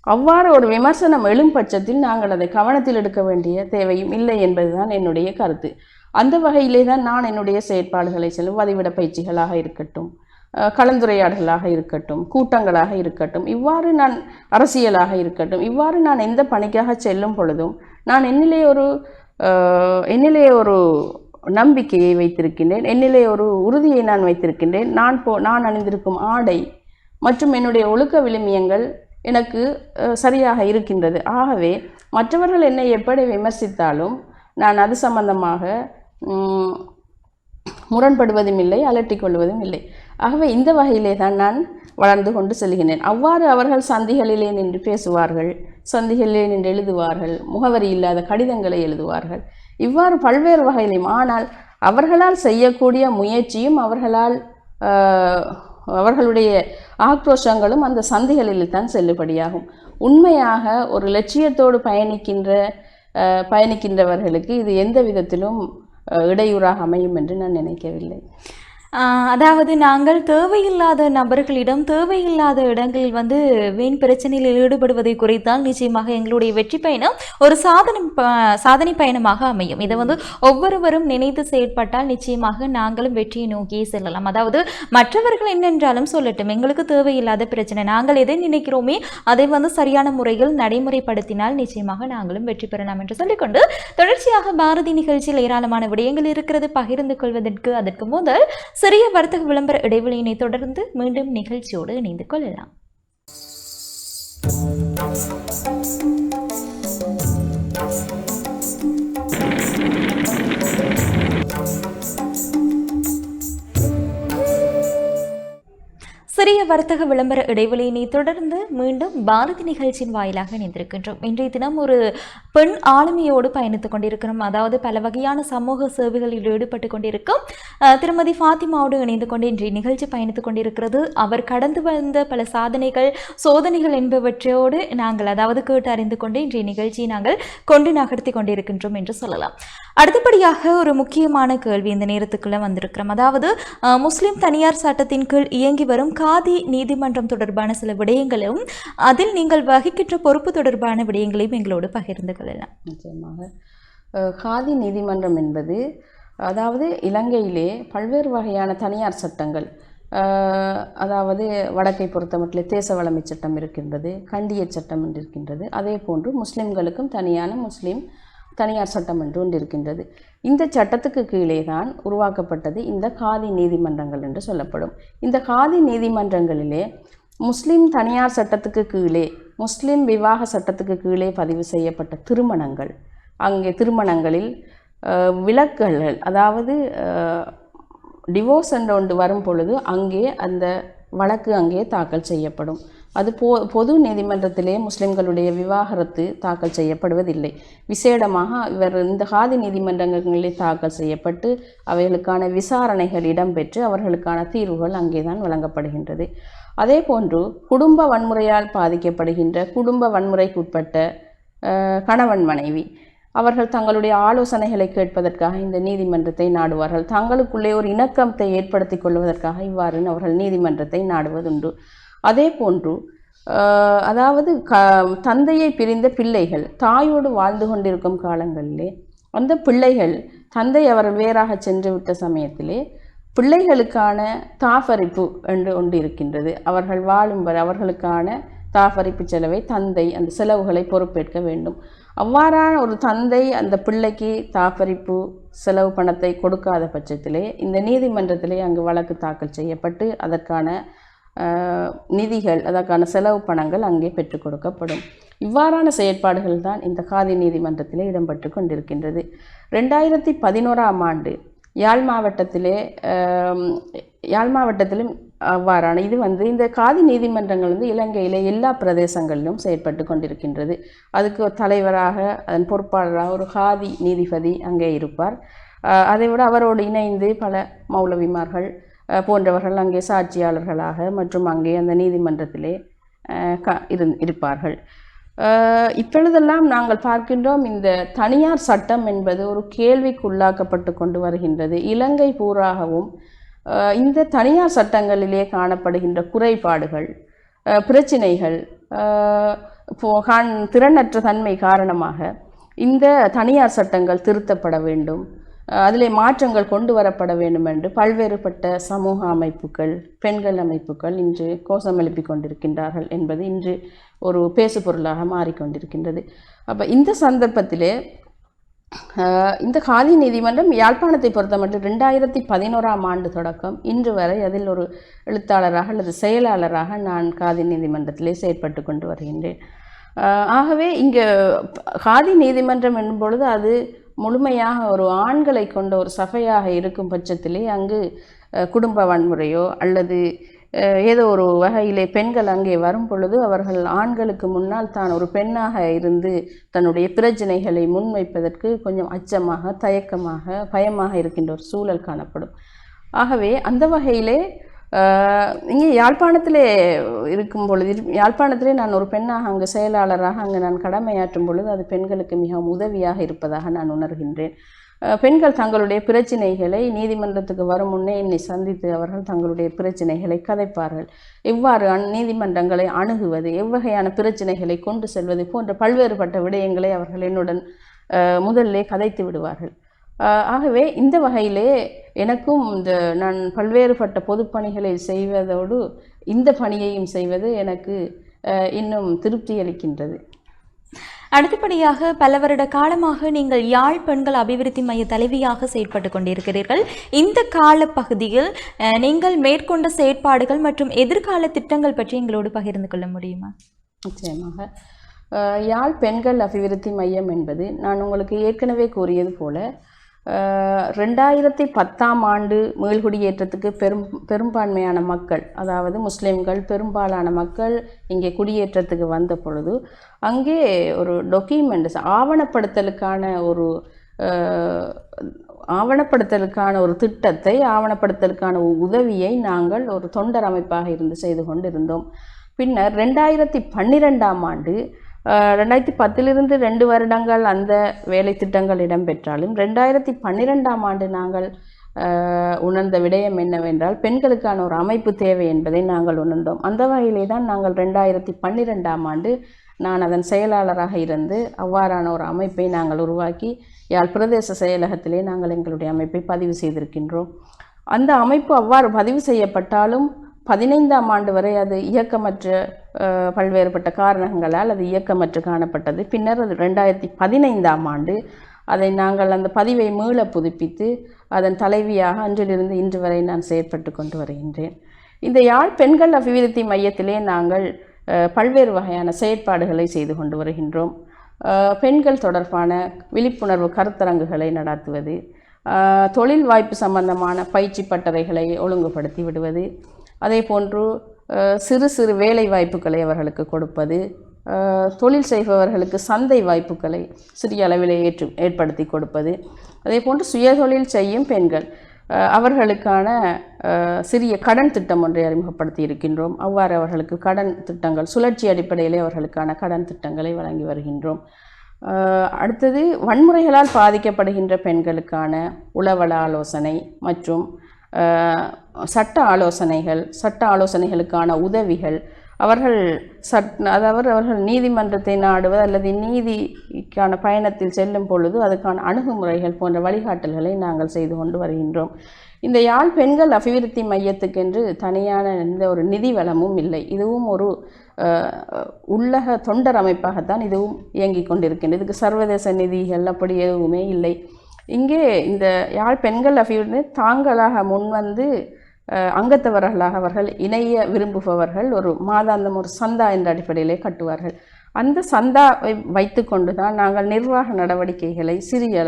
அவ்வாறு ஒரு விமர்சனம் எழும் பட்சத்தில் நாங்கள் அதை கவனத்தில் எடுக்க வேண்டிய தேவையும் இல்லை என்பதுதான் என்னுடைய கருத்து. அந்த வகையிலே தான் நான் என்னுடைய செயற்பாடுகளை செல்லும் வதிவிட பயிற்சிகளாக இருக்கட்டும், கலந்துரையாடல்களாக இருக்கட்டும், கூட்டங்களாக இருக்கட்டும், இவ்வாறு நான் அரசியலாக இருக்கட்டும், இவ்வாறு நான் எந்த பணிக்காக செல்லும் பொழுதும் நான் என்னிலே ஒரு நம்பிக்கையை வைத்திருக்கின்றேன், என்னிலே ஒரு உறுதியை நான் வைத்திருக்கின்றேன். நான் அணிந்திருக்கும் ஆடை மற்றும் என்னுடைய ஒழுக்க விழுமியங்கள் எனக்கு சரியாக இருக்கின்றது. ஆகவே மற்றவர்கள் என்னை எப்படி விமர்சித்தாலும் நான் அது சம்பந்தமாக முரண்படுவதும் இல்லை, அலட்டிக்கொள்வதும் இல்லை. ஆகவே இந்த வகையிலே தான் நான் வளர்ந்து கொண்டு செல்கின்றேன். அவ்வாறு அவர்கள் சந்திகளிலே நின்று பேசுவார்கள், சந்திகளிலே நின்று எழுதுவார்கள், முகவரி இல்லாத கடிதங்களை எழுதுவார்கள், இவ்வாறு பல்வேறு வகையிலும். ஆனால் அவர்களால் செய்யக்கூடிய முயற்சியும் அவர்களுடைய ஆக்ரோஷங்களும் அந்த சந்திகளில் தான் செல்லுபடியாகும். உண்மையாக ஒரு லட்சியத்தோடு பயணிக்கின்றவர்களுக்கு இது எந்த விதத்திலும் இடையூறாக அமையும் என்று நான் நினைக்கவில்லை. அதாவது நாங்கள் தேவையில்லாத நபர்களிடம் தேவையில்லாத இடங்களில் வீண் பிரச்சனையில் ஈடுபடுவதை குறித்தால் நிச்சயமாக எங்களுடைய வெற்றி பயணம் ஒரு சாதனை பயணமாக அமையும். இதை ஒவ்வொருவரும் நினைத்து செயற்பட்டால் நிச்சயமாக நாங்களும் வெற்றியை நோக்கியே செல்லலாம். அதாவது மற்றவர்கள் என்னென்றாலும் சொல்லட்டும், எங்களுக்கு தேவையில்லாத பிரச்சனை, நாங்கள் எதை நினைக்கிறோமே அதை சரியான முறையில் நடைமுறைப்படுத்தினால் நிச்சயமாக நாங்களும் வெற்றி பெறலாம் என்று சொல்லிக்கொண்டு தொடர்ச்சியாக பாரதி நிகழ்ச்சியில் ஏராளமான விடயங்கள் இருக்கிறது பகிர்ந்து கொள்வதற்கு. அதற்கு முதல் சிறிய வர்த்தக விளம்பர இடைவெளியினை தொடர்ந்து மீண்டும் நிகழ்ச்சியோடு இணைந்து கொள்ளலாம். சிறிய வர்த்தக விளம்பர இடைவெளியினை தொடர்ந்து மீண்டும் பாரதி நிகழ்ச்சியின் வாயிலாக இணைந்திருக்கின்றோம். இன்றைய தினம் ஒரு பெண் ஆளுமையோடு பயணித்துக் கொண்டிருக்கிறோம். அதாவது பல வகையான சமூக சேவைகளில் ஈடுபட்டு கொண்டிருக்கும் திருமதி ஃபாத்திமாவோடு இணைந்து கொண்டு இன்றைய நிகழ்ச்சி பயணித்துக் கொண்டிருக்கிறது. அவர் கடந்து வந்த பல சாதனைகள், சோதனைகள் என்பவற்றோடு நாங்கள் அதாவது கேட்டு அறிந்து கொண்டு இன்றைய நிகழ்ச்சியை நாங்கள் கொண்டு நகர்த்தி கொண்டிருக்கின்றோம் என்று சொல்லலாம். அடுத்தபடியாக ஒரு முக்கியமான கேள்வி இந்த நேரத்துக்குள்ள வந்திருக்கிறோம். அதாவது முஸ்லிம் தனியார் சட்டத்தின் கீழ் இயங்கி வரும் காதி நீதிமன்றம் தொடர்பான சில விடயங்களும் அதில் நீங்கள் வகிக்கின்ற பொறுப்பு தொடர்பான விடயங்களையும் எங்களோடு பகிர்ந்து கொள்ளலாம். நிச்சயமாக. காதி நீதிமன்றம் என்பது அதாவது இலங்கையிலே பல்வேறு வகையான தனியார் சட்டங்கள், அதாவது வடக்கை பொறுத்தமட்டில் தேச வளமை சட்டம் இருக்கின்றது, கண்டிய சட்டம் என்று இருக்கின்றது. அதே போன்று முஸ்லிம்களுக்கும் முஸ்லிம் தனியார் சட்டம் என்று ஒன்று இருக்கின்றது. இந்த சட்டத்துக்கு கீழே தான் உருவாக்கப்பட்டது இந்த காதி நீதிமன்றங்கள் என்று சொல்லப்படும். இந்த காதி நீதிமன்றங்களிலே முஸ்லிம் தனியார் சட்டத்துக்கு கீழே, முஸ்லிம் விவாக சட்டத்துக்கு கீழே பதிவு செய்யப்பட்ட திருமணங்கள், அங்கே திருமணங்களில் விலக்குகள், அதாவது டிவோர்ஸ் என்ற ஒன்று வரும் பொழுது அங்கே அந்த வழக்கு அங்கே தாக்கல் செய்யப்படும். அது பொது நீதிமன்றத்திலே முஸ்லிம்களுடைய விவாகரத்து தாக்கல் செய்யப்படுவதில்லை. விசேடமாக இந்த காதி நீதிமன்றங்களிலே தாக்கல் செய்யப்பட்டு அவைகளுக்கான விசாரணைகள் இடம்பெற்று அவர்களுக்கான தீர்வுகள் அங்கேதான் வழங்கப்படுகின்றது. அதே போன்று குடும்ப வன்முறையால் பாதிக்கப்படுகின்ற, குடும்ப வன்முறைக்குட்பட்ட கணவன் மனைவி அவர்கள் தங்களுடைய ஆலோசனைகளை கேட்பதற்காக இந்த நீதிமன்றத்தை நாடுவார்கள். தங்களுக்குள்ளே ஒரு இணக்கத்தை ஏற்படுத்தி கொள்வதற்காக இவ்வாறு அவர்கள் நீதிமன்றத்தை நாடுவதுண்டு. அதே போன்று அதாவது தந்தையை பிரிந்த பிள்ளைகள் தாயோடு வாழ்ந்து கொண்டிருக்கும் காலங்களிலே அந்த பிள்ளைகள் தந்தை அவர்கள் வேறாக சென்று விட்ட சமயத்திலே பிள்ளைகளுக்கான தாஃபரிப்பு என்று ஒன்று இருக்கின்றது. அவர்கள் வாழும் வரை அவர்களுக்கான தாஃபரிப்பு செலவை தந்தை அந்த செலவுகளை பொறுப்பேற்க வேண்டும். அவ்வாறான ஒரு தந்தை அந்த பிள்ளைக்கு தாஃபரிப்பு செலவு பணத்தை கொடுக்காத பட்சத்திலே இந்த நீதிமன்றத்திலே அங்கு வழக்கு தாக்கல் செய்யப்பட்டு அதற்கான நிதிகள், அதற்கான செலவு பணங்கள் அங்கே பெற்றுக் கொடுக்கப்படும். இவ்வாறான செயற்பாடுகள் தான் இந்த காதி நீதிமன்றத்திலே இடம்பெற்று கொண்டிருக்கின்றது. 2011ஆம் ஆண்டு யாழ் மாவட்டத்திலும் அவ்வாறான இது இந்த காதி நீதிமன்றங்கள் இலங்கையிலே எல்லா பிரதேசங்களிலும் செயற்பட்டு கொண்டிருக்கின்றது. அதுக்கு தலைவராக, அதன் பொறுப்பாளராக ஒரு காதி நீதிபதி அங்கே இருப்பார். அதைவிட அவரோடு இணைந்து பல மௌலவிமார்கள் போன்றவர்கள் அங்கே சாட்சியாளர்களாக மற்றும் அங்கே அந்த நீதிமன்றத்திலே இருப்பார்கள். இப்பொழுதெல்லாம் நாங்கள் பார்க்கின்றோம் இந்த தனியார் சட்டம் என்பது ஒரு கேள்விக்குள்ளாக்கப்பட்டு கொண்டு வருகின்றது. இலங்கை பூராகவும் இந்த தனியார் சட்டங்களிலே காணப்படுகின்ற குறைபாடுகள், பிரச்சினைகள், திறனற்ற தன்மை காரணமாக இந்த தனியார் சட்டங்கள் திருத்தப்பட வேண்டும், அதிலே மாற்றங்கள் கொண்டு வரப்பட வேண்டும் என்று பல்வேறுபட்ட சமூக அமைப்புகள், பெண்கள் அமைப்புகள் இன்று கோஷம் எழுப்பி கொண்டிருக்கின்றார்கள் என்பது இன்று ஒரு பேசு பொருளாக மாறிக்கொண்டிருக்கின்றது. அப்போ இந்த சந்தர்ப்பத்திலே இந்த காதி நீதிமன்றம் யாழ்ப்பாணத்தை பொறுத்தமட்டில் 2011ஆம் ஆண்டு தொடக்கம் இன்று வரை அதில் ஒரு எழுத்தாளராக அல்லது செயலாளராக நான் காதி நீதிமன்றத்திலே செயற்பட்டு கொண்டு வருகின்றேன். ஆகவே இங்கே காதி நீதிமன்றம் என்னும் பொழுது அது முழுமையாக ஒரு ஆண்களை கொண்ட ஒரு சபையாக இருக்கும் பட்சத்திலே அங்கு குடும்ப வன்முறையோ அல்லது ஏதோ ஒரு வகையிலே பெண்கள் அங்கே வரும் பொழுது அவர்கள் ஆண்களுக்கு முன்னால் தான் ஒரு பெண்ணாக இருந்து தன்னுடைய பிரச்சனைகளை முன்வைப்பதற்கு கொஞ்சம் அச்சமாக, தயக்கமாக, பயமாக இருக்கின்ற ஒரு சூழல் காணப்படும். ஆகவே அந்த வகையிலே இங்கே யாழ்ப்பாணத்திலே இருக்கும் பொழுது, யாழ்ப்பாணத்திலே நான் ஒரு பெண்ணாக அங்கு செயலாளராக அங்கு நான் கடமையாற்றும் பொழுது அது பெண்களுக்கு மிகவும் உதவியாக இருப்பதாக நான் உணர்கின்றேன். பெண்கள் தங்களுடைய பிரச்சினைகளை நீதிமன்றத்துக்கு வரும் முன்னே என்னை சந்தித்து அவர்கள் தங்களுடைய பிரச்சினைகளை கதைப்பார்கள். எவ்வாறு நீதிமன்றங்களை அணுகுவது, எவ்வகையான பிரச்சினைகளை கொண்டு செல்வது போன்ற பல்வேறுபட்ட விடயங்களை அவர்கள் என்னுடன் முதல்லே கதைத்து விடுவார்கள். ஆகவே இந்த வகையிலே எனக்கும் நான் பல்வேறுபட்ட பொதுப்பணிகளை செய்வதோடு இந்த பணியையும் செய்வது எனக்கு இன்னும் திருப்தி அளிக்கின்றது. அடுத்தபடியாக பல வருட காலமாக நீங்கள் யாழ் பெண்கள் அபிவிருத்தி மைய தலைவியாக செயற்பட்டு கொண்டிருக்கிறீர்கள். இந்த கால பகுதியில் நீங்கள் மேற்கொண்ட செயற்பாடுகள் மற்றும் எதிர்கால திட்டங்கள் பற்றி எங்களோடு பகிர்ந்து கொள்ள முடியுமா? நிச்சயமாக. யாழ் பெண்கள் அபிவிருத்தி மையம் என்பது நான் உங்களுக்கு ஏற்கனவே கூறியது போல 2010ஆம் ஆண்டு மீள்குடியேற்றத்துக்கு பெரும்பான்மையான மக்கள், அதாவது முஸ்லிம்கள் பெரும்பாலான மக்கள் இங்கே குடியேற்றத்துக்கு வந்த பொழுது அங்கே ஒரு டாக்குமெண்ட்ஸ் ஆவணப்படுத்தலுக்கான ஒரு திட்டத்தை, ஆவணப்படுத்தலுக்கான உதவியை நாங்கள் ஒரு தொண்டர் அமைப்பாக இருந்து செய்து கொண்டிருந்தோம். பின்னர் 2012ஆம் ஆண்டு 2010 2 வருடங்கள் அந்த வேலை திட்டங்கள் இடம்பெற்றாலும் 2012ஆம் ஆண்டு நாங்கள் உணர்ந்த விடயம் என்னவென்றால் பெண்களுக்கான ஒரு அமைப்பு தேவை என்பதை நாங்கள் உணர்ந்தோம். அந்த வகையிலே தான் நாங்கள் 2012ஆம் ஆண்டு நான் அதன் செயலாளராக இருந்து அவ்வாறான ஒரு அமைப்பை நாங்கள் உருவாக்கி யாழ் பிரதேச செயலகத்திலே நாங்கள் எங்களுடைய அமைப்பை பதிவு செய்திருக்கின்றோம். அந்த அமைப்பு அவ்வாறு பதிவு செய்யப்பட்டாலும் 15ஆம் ஆண்டு வரை அது இயக்கமற்ற பல்வேறுபட்ட காரணங்களால் அது இயக்கமற்று காணப்பட்டது. பின்னர் அது 2015ஆம் ஆண்டு அதை நாங்கள் அந்த பதிவை மீள புதுப்பித்து அதன் தலைவியாக அன்றிலிருந்து இன்று வரை நான் செயற்பட்டு கொண்டு வருகின்றேன். இந்த யாழ் பெண்கள் அபிவிருத்தி மையத்திலே நாங்கள் பல்வேறு வகையான செயற்பாடுகளை செய்து கொண்டு வருகின்றோம். பெண்கள் தொடர்பான விழிப்புணர்வு கருத்தரங்குகளை நடத்துவது, தொழில் வாய்ப்பு சம்பந்தமான பயிற்சி பட்டறைகளை ஒழுங்குபடுத்தி விடுவது, அதே போன்று சிறு சிறு வேலை வாய்ப்புகளை அவர்களுக்கு கொடுப்பது, தொழில் செய்பவர்களுக்கு சந்தை வாய்ப்புகளை சிறிய அளவில் ஏற்படுத்தி கொடுப்பது, அதே போன்று சுயதொழில் செய்யும் பெண்கள் அவர்களுக்கான சிறிய கடன் திட்டம் ஒன்றை அறிமுகப்படுத்தி இருக்கின்றோம். அவ்வாறு அவர்களுக்கு கடன் திட்டங்கள் சுழற்சி அடிப்படையிலே அவர்களுக்கான கடன் திட்டங்களை வழங்கி வருகின்றோம். அடுத்தது வன்முறைகளால் பாதிக்கப்படுகின்ற பெண்களுக்கான உளவள ஆலோசனை மற்றும் சட்ட ஆலோசனைகளுக்கான உதவிகள், அவர்கள் நீதிமன்றத்தை நாடுவது அல்லது நீதிக்கான பயணத்தில் செல்லும் பொழுது அதுக்கான அணுகுமுறைகள் போன்ற வழிகாட்டல்களை நாங்கள் செய்து கொண்டு வருகின்றோம். இந்த யாழ் பெண்கள் அபிவிருத்தி மையத்துக்கென்று தனியான எந்த ஒரு நிதி வளமும் இல்லை. இதுவும் ஒரு உள்ளக தொண்டர் அமைப்பாகத்தான் இதுவும் இயங்கிக் கொண்டிருக்கின்றது. இதுக்கு சர்வதேச நிதிகள் அப்படி எதுவுமே இல்லை. இங்கே இந்த யாழ் பெண்கள் அபிவிருத்தி தாங்களாக முன்வந்து அங்கத்தவர்களாக அவர்கள் இணைய விரும்புபவர்கள் ஒரு மாதாந்தம் ஒரு சந்தா என்ற அடிப்படையிலே கட்டுவார்கள். அந்த சந்தாவை வைத்து கொண்டு தான் நாங்கள் நிர்வாக நடவடிக்கைகளை சிறிய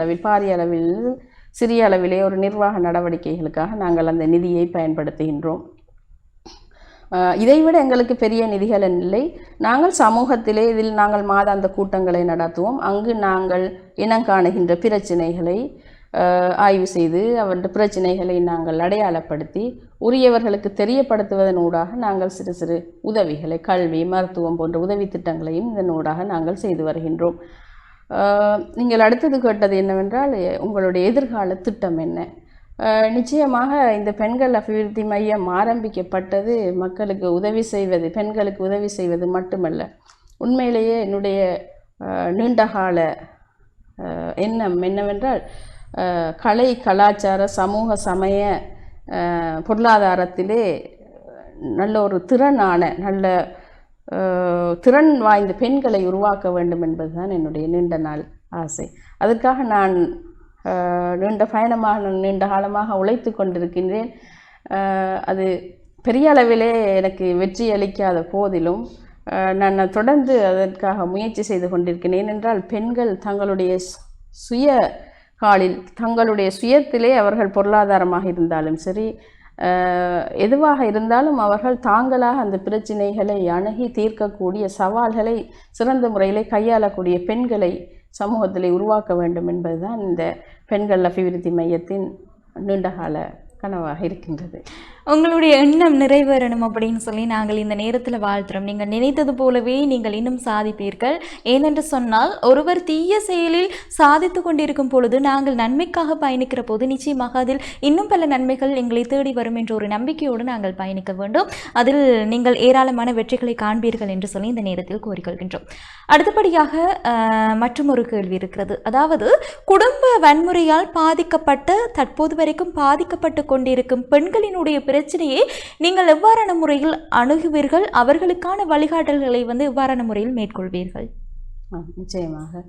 அளவிலே ஒரு நிர்வாக நடவடிக்கைகளுக்காக நாங்கள் அந்த நிதியை பயன்படுத்துகின்றோம். இதைவிட எங்களுக்கு பெரிய நிதிகள் இல்லை. நாங்கள் சமூகத்திலே இதில் நாங்கள் மாதாந்த கூட்டங்களை நடத்துவோம். அங்கு நாங்கள் இனங்காணுகின்ற பிரச்சினைகளை ஆய்வு செய்து அவருடைய பிரச்சினைகளை நாங்கள் அடையாளப்படுத்தி உரியவர்களுக்கு தெரியப்படுத்துவதன் ஊடாக நாங்கள் சிறு சிறு உதவிகளை, கல்வி, மருத்துவம் போன்ற உதவி திட்டங்களையும் இதன் ஊடாக நாங்கள் செய்து வருகின்றோம். நீங்கள் அடுத்தது கேட்டது என்னவென்றால் உங்களுடைய எதிர்கால திட்டம் என்ன? நிச்சயமாக இந்த பெண்கள் அபிவிருத்தி மையம் ஆரம்பிக்கப்பட்டது மக்களுக்கு உதவி செய்வது, பெண்களுக்கு உதவி செய்வது மட்டுமல்ல. உண்மையிலேயே என்னுடைய நீண்டகால எண்ணம் என்னவென்றால் கலை, கலாச்சார, சமூக, சமய, பொருளாதாரத்திலே நல்ல ஒரு திறன் வாய்ந்த பெண்களை உருவாக்க வேண்டும் என்பதுதான் என்னுடைய நீண்ட நாள் ஆசை. அதற்காக நான் நீண்ட காலமாக உழைத்து கொண்டிருக்கின்றேன். அது பெரிய அளவிலே எனக்கு வெற்றி அளிக்காத போதிலும் நான் தொடர்ந்து அதற்காக முயற்சி செய்து கொண்டிருக்கிறேன். ஏனென்றால் பெண்கள் தங்களுடைய தங்களுடைய சுயத்திலே அவர்கள் பொருளாதாரமாக இருந்தாலும் சரி, எதுவாக இருந்தாலும் அவர்கள் தாங்களாக அந்த பிரச்சினைகளை அணுகி தீர்க்கக்கூடிய, சவால்களை சிறந்த முறையிலே கையாளக்கூடிய பெண்களை சமூகத்தில் உருவாக்க வேண்டும் என்பதுதான் இந்த பெண்கள் அபிவிருத்தி மையத்தின் நீண்டகால கனவாக இருக்கின்றது. உங்களுடைய எண்ணம் நிறைவேறணும் அப்படின்னு சொல்லி நாங்கள் இந்த நேரத்தில் வாழ்த்துறோம். நீங்கள் நினைத்தது போலவே நீங்கள் இன்னும் சாதிப்பீர்கள். ஏனென்று சொன்னால் ஒருவர் தீய செயலில் சாதித்து கொண்டிருக்கும் பொழுது நாங்கள் நன்மைக்காக பயணிக்கிற போது நிச்சயமாக அதில் இன்னும் பல நன்மைகள் எங்களை தேடி வரும் என்ற ஒரு நம்பிக்கையோடு நாங்கள் பயணிக்க வேண்டும். அதில் நீங்கள் ஏராளமான வெற்றிகளை காண்பீர்கள் என்று சொல்லி இந்த நேரத்தில் கோரிக்கொள்கின்றோம். அடுத்தபடியாக மற்றும் ஒரு கேள்வி இருக்கிறது. அதாவது குடும்ப வன்முறையால் தற்போது வரைக்கும் பாதிக்கப்பட்டு கொண்டிருக்கும் பெண்களினுடைய பிரச்சனையை நீங்கள் எவ்வாறான முறையில் அணுகுவீர்கள்? அவர்களுக்கான வழிகாட்டல்களை எவ்வாறான முறையில் மேற்கொள்வீர்கள்? நிச்சயமாக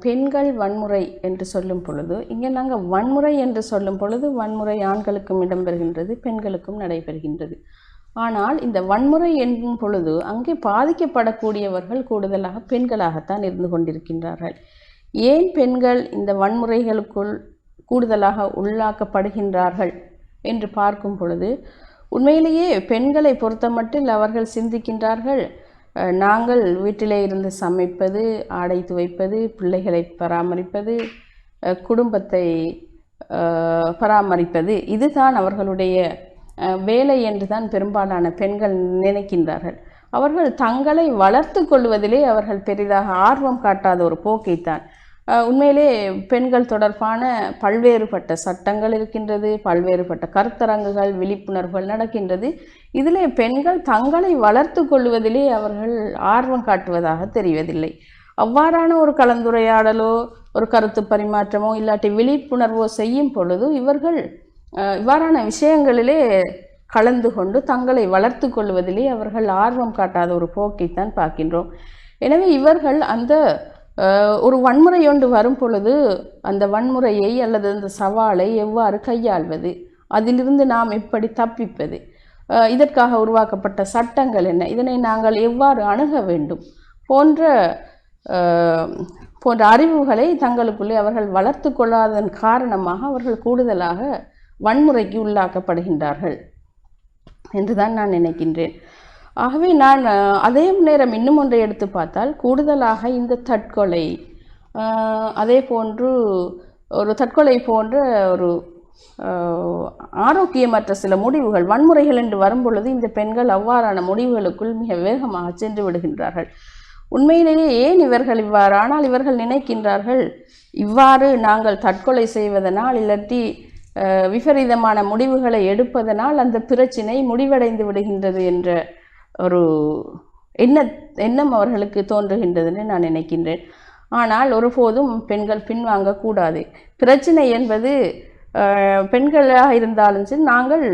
பெண்கள் வன்முறை என்று சொல்லும் பொழுது இங்கே நாங்கள் வன்முறை என்று சொல்லும் பொழுது வன்முறை ஆண்களுக்கும் இடம்பெறுகின்றது, பெண்களுக்கும் நடைபெறுகின்றது. ஆனால் இந்த வன்முறை என்னும் பொழுது அங்கே பாதிக்கப்படக்கூடியவர்கள் கூடுதலாக பெண்களாகத்தான் இருந்து கொண்டிருக்கின்றார்கள். ஏன் பெண்கள் இந்த வன்முறைகளுக்குள் கூடுதலாக உள்ளாக்கப்படுகின்றார்கள் என்று பார்க்கும் பொழுது உண்மையிலேயே பெண்களை பொறுத்தமட்டில் அவர்கள் சிந்திக்கின்றார்கள், நாங்கள் வீட்டிலே இருந்து சமைப்பது, ஆடை துவைப்பது, பிள்ளைகளை பராமரிப்பது, குடும்பத்தை பராமரிப்பது, இதுதான் அவர்களுடைய வேலை என்று தான் பெரும்பாலான பெண்கள் நினைக்கின்றார்கள். அவர்கள் தங்களை வளர்த்து கொள்வதிலே அவர்கள் பெரிதாக ஆர்வம் காட்டாத ஒரு போக்கைத்தான். உண்மையிலே பெண்கள் தொடர்பான பல்வேறுபட்ட சட்டங்கள் இருக்கின்றது, பல்வேறுபட்ட கருத்தரங்குகள், விழிப்புணர்வுகள் நடக்கின்றது. இதிலே பெண்கள் தங்களை வளர்த்து கொள்வதிலே அவர்கள் ஆர்வம் காட்டுவதாக தெரிவதில்லை. அவ்வாறான ஒரு கலந்துரையாடலோ ஒரு கருத்து பரிமாற்றமோ இல்லாட்டி விழிப்புணர்வோ செய்யும் பொழுது இவர்கள் இவ்வாறான விஷயங்களிலே கலந்து கொண்டு தங்களை வளர்த்து கொள்வதிலே அவர்கள் ஆர்வம் காட்டாத ஒரு போக்கைத்தான் பார்க்கின்றோம். எனவே இவர்கள் அந்த ஒரு வன்முறை ஒன்று வரும் பொழுது அந்த வன்முறையை அல்லது அந்த சவாலை எவ்வாறு கையாள்வது, அதிலிருந்து நாம் எப்படி தப்பிப்பது, இதற்காக உருவாக்கப்பட்ட சட்டங்கள் என்ன, இதனை நாங்கள் எவ்வாறு அணுக வேண்டும் போன்ற அறிவுகளை தங்களுக்குள்ளே அவர்கள் வளர்த்து கொள்ளாததன் காரணமாக அவர்கள் கூடுதலாக வன்முறைக்கு உள்ளாக்கப்படுகின்றார்கள் என்றுதான் நான் நினைக்கின்றேன். ஆகவே நான் அதே நேரம் இன்னும் ஒன்றை எடுத்து பார்த்தால் கூடுதலாக இந்த தற்கொலை, அதே போன்று ஒரு தற்கொலை போன்ற ஒரு ஆரோக்கியமற்ற சில முடிவுகள், வன்முறைகள் என்று வரும்பொழுது இந்த பெண்கள் அவ்வாறான முடிவுகளுக்குள் மிக வேகமாக சென்று விடுகின்றார்கள். உண்மையிலேயே ஏன் இவர்கள் இவ்வாறு? ஆனால் இவர்கள் நினைக்கின்றார்கள், இவ்வாறு நாங்கள் தற்கொலை செய்வதனால் இல்லாட்டி விபரீதமான முடிவுகளை எடுப்பதனால் அந்த பிரச்சினை முடிவடைந்து விடுகின்றது என்ற ஒரு எண்ணம் அவர்களுக்கு தோன்றுகின்றதுன்னு நான் நினைக்கின்றேன். ஆனால் ஒருபோதும் பெண்கள் பின்வாங்கக்கூடாது. பிரச்சனை என்பது பெண்களாக இருந்தாலும் சரி, நாங்கள்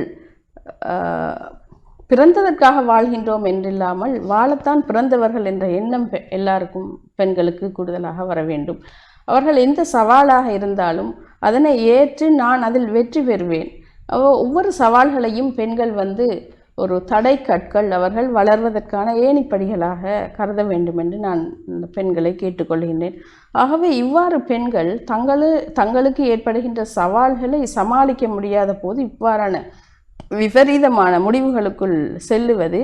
பிறந்ததற்காக வாழ்கின்றோம் என்றில்லாமல் வாழத்தான் பிறந்தவர்கள் என்ற எண்ணம் எல்லாருக்கும் பெண்களுக்கு கூடுதலாக வர வேண்டும். அவர்கள் எந்த சவாலாக இருந்தாலும் அதனை ஏற்று நான் அதில் வெற்றி பெறுவேன். ஒவ்வொரு சவால்களையும் பெண்கள் ஒரு தடை கற்கள், அவர்கள் வளர்வதற்கான ஏணிப்படிகளாக கருத வேண்டும் என்று நான் இந்த பெண்களை கேட்டுக்கொள்கின்றேன். ஆகவே இவ்வாறு பெண்கள் தங்களுக்கு ஏற்படுகின்ற சவால்களை சமாளிக்க முடியாத போது இவ்வாறான விபரீதமான முடிவுகளுக்குள் செல்லுவது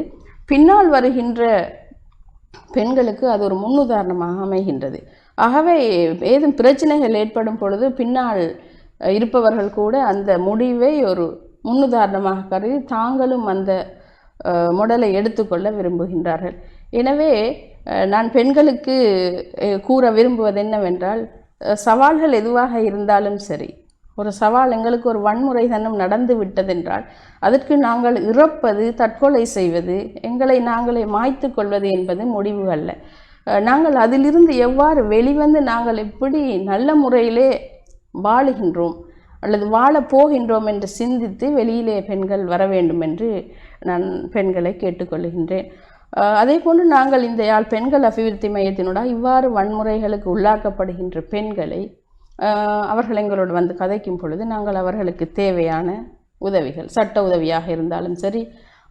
பின்னால் வருகின்ற பெண்களுக்கு அது ஒரு முன்னுதாரணமாக அமைகின்றது. ஆகவே ஏதும் பிரச்சனைகள் ஏற்படும் பொழுது பின்னால் இருப்பவர்கள் கூட அந்த முடிவை ஒரு முன்னுதாரணமாக கருதி தாங்களும் அந்த முடலை எடுத்துக்கொள்ள விரும்புகின்றார்கள். எனவே நான் பெண்களுக்கு கூற விரும்புவது என்னவென்றால், சவால்கள் எதுவாக இருந்தாலும் சரி, ஒரு சவால் எங்களுக்கு ஒரு வன்முறை தன்னம் நடந்து விட்டதென்றால் அதற்கு நாங்கள் இறப்பது, தற்கொலை செய்வது, எங்களை நாங்களே மாய்த்து கொள்வது என்பது முடிவு அல்ல. நாங்கள் அதிலிருந்து எவ்வாறு வெளிவந்து நாங்கள் எப்படி நல்ல முறையிலே வாழுகின்றோம் அல்லது வாழப் போகின்றோம் என்று சிந்தித்து வெளியிலே பெண்கள் வர வேண்டும் என்று நான் பெண்களை கேட்டுக்கொள்கின்றேன். அதே போன்று நாங்கள் இந்த யாழ் பெண்கள் அபிவிருத்தி மையத்தினூடாக இவ்வாறு வன்முறைகளுக்கு உள்ளாக்கப்படுகின்ற பெண்களை அவர்கள் எங்களோடு கதைக்கும் பொழுது நாங்கள் அவர்களுக்கு தேவையான உதவிகள், சட்ட உதவியாக இருந்தாலும் சரி,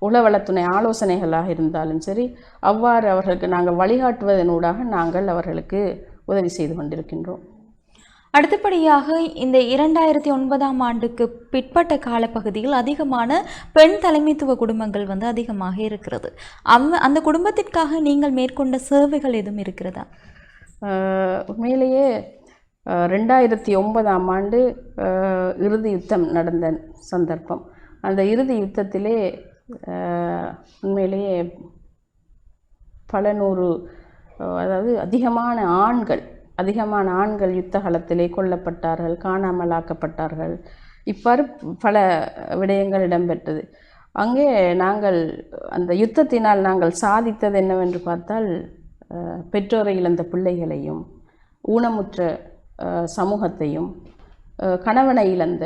உளவளத்துணை ஆலோசனைகளாக இருந்தாலும் சரி, அவ்வாறு அவர்களுக்கு நாங்கள் வழிகாட்டுவதனூடாக நாங்கள் அவர்களுக்கு உதவி செய்து கொண்டிருக்கின்றோம். அடுத்தபடியாக இந்த 2009ஆம் ஆண்டுக்கு பிற்பட்ட காலப்பகுதியில் அதிகமான பெண் தலைமைத்துவ குடும்பங்கள் அதிகமாக இருக்கிறது. அந்த குடும்பத்திற்காக நீங்கள் மேற்கொண்ட சேவைகள் எதுவும் இருக்கிறதா? உண்மையிலேயே 2009ஆம் ஆண்டு இறுதி யுத்தம் நடந்த சந்தர்ப்பம். அந்த இறுதி யுத்தத்திலே உண்மையிலேயே பல நூறு, அதாவது அதிகமான ஆண்கள் யுத்த காலத்திலே கொல்லப்பட்டார்கள், காணாமலாக்கப்பட்டார்கள். இவ்வாறு பல விடயங்கள் இடம்பெற்றது. அங்கே நாங்கள் அந்த யுத்தத்தினால் நாங்கள் சாதித்தது என்னவென்று பார்த்தால், பெற்றோரை இழந்த பிள்ளைகளையும், ஊனமுற்ற சமூகத்தையும், கணவனை இழந்த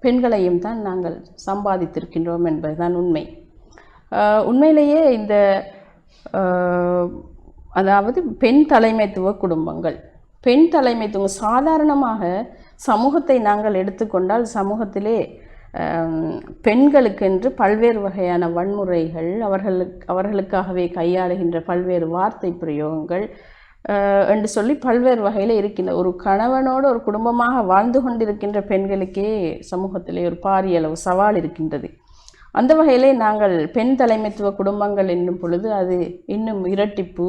பெண்களையும் தான் நாங்கள் சம்பாதித்திருக்கின்றோம் என்பதுதான் உண்மை. உண்மையிலேயே இந்த அதாவது பெண் தலைமைத்துவ குடும்பங்கள், பெண் தலைமைத்துவம் சாதாரணமாக சமூகத்தை நாங்கள் எடுத்துக்கொண்டால் சமூகத்திலே பெண்களுக்கென்று பல்வேறு வகையான வன்முறைகள், அவர்களுக்காகவே கையாளுகின்ற பல்வேறு வார்த்தை பிரயோகங்கள், என்று சொல்லி பல்வேறு வகையில் இருக்கின்ற ஒரு கணவனோடு ஒரு குடும்பமாக வாழ்ந்து கொண்டிருக்கின்ற பெண்களுக்கே சமூகத்திலே ஒரு பாரிய அளவு சவால் இருக்கின்றது. அந்த வகையிலே நாங்கள் பெண் தலைமைத்துவ குடும்பங்கள் என்னும் பொழுது அது இன்னும் இரட்டிப்பு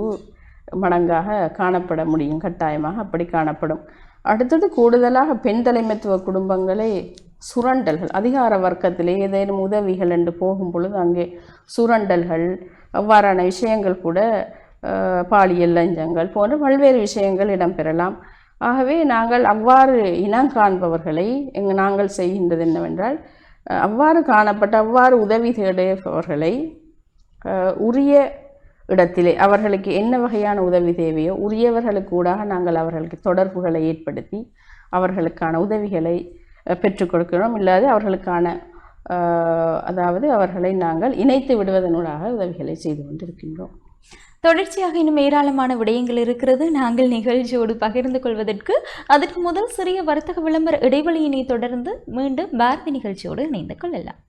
மடங்காக காணப்பட முடியும், கட்டாயமாக அப்படி காணப்படும். அடுத்தது கூடுதலாக பெண் தலைமைத்துவ குடும்பங்களே சுரண்டல்கள், அதிகார வர்க்கத்திலே ஏதேனும் உதவிகள் என்று போகும் பொழுது அங்கே சுரண்டல்கள், அவ்வாறான விஷயங்கள் கூட பாலியல் லஞ்சங்கள் போன்ற பல்வேறு விஷயங்கள் இடம்பெறலாம். ஆகவே நாங்கள் அவ்வாறு இனம் காண்பவர்களை நாங்கள் செய்கின்றது என்னவென்றால், அவ்வாறு காணப்பட்ட அவ்வாறு உதவி தேடுபவர்களை உரிய இடத்திலே அவர்களுக்கு என்ன வகையான உதவி தேவையோ உரியவர்களுக்கு கூடாக நாங்கள் அவர்களுக்கு தொடர்புகளை ஏற்படுத்தி அவர்களுக்கான உதவிகளை பெற்றுக் கொடுக்கிறோம். இல்லாது அவர்களுக்கான அதாவது அவர்களை நாங்கள் இணைத்து விடுவதனூடாக உதவிகளை செய்து கொண்டிருக்கின்றோம். தொடர்ச்சியாக இன்னும் ஏராளமான விடயங்கள் இருக்கிறது நாங்கள் நிகழ்ச்சியோடு பகிர்ந்து கொள்வதற்கு. அதற்கு முதல் சிறிய வர்த்தக விளம்பர இடைவெளியினை தொடர்ந்து மீண்டும் பாரதி நிகழ்ச்சியோடு இணைந்து கொள்ளலாம்.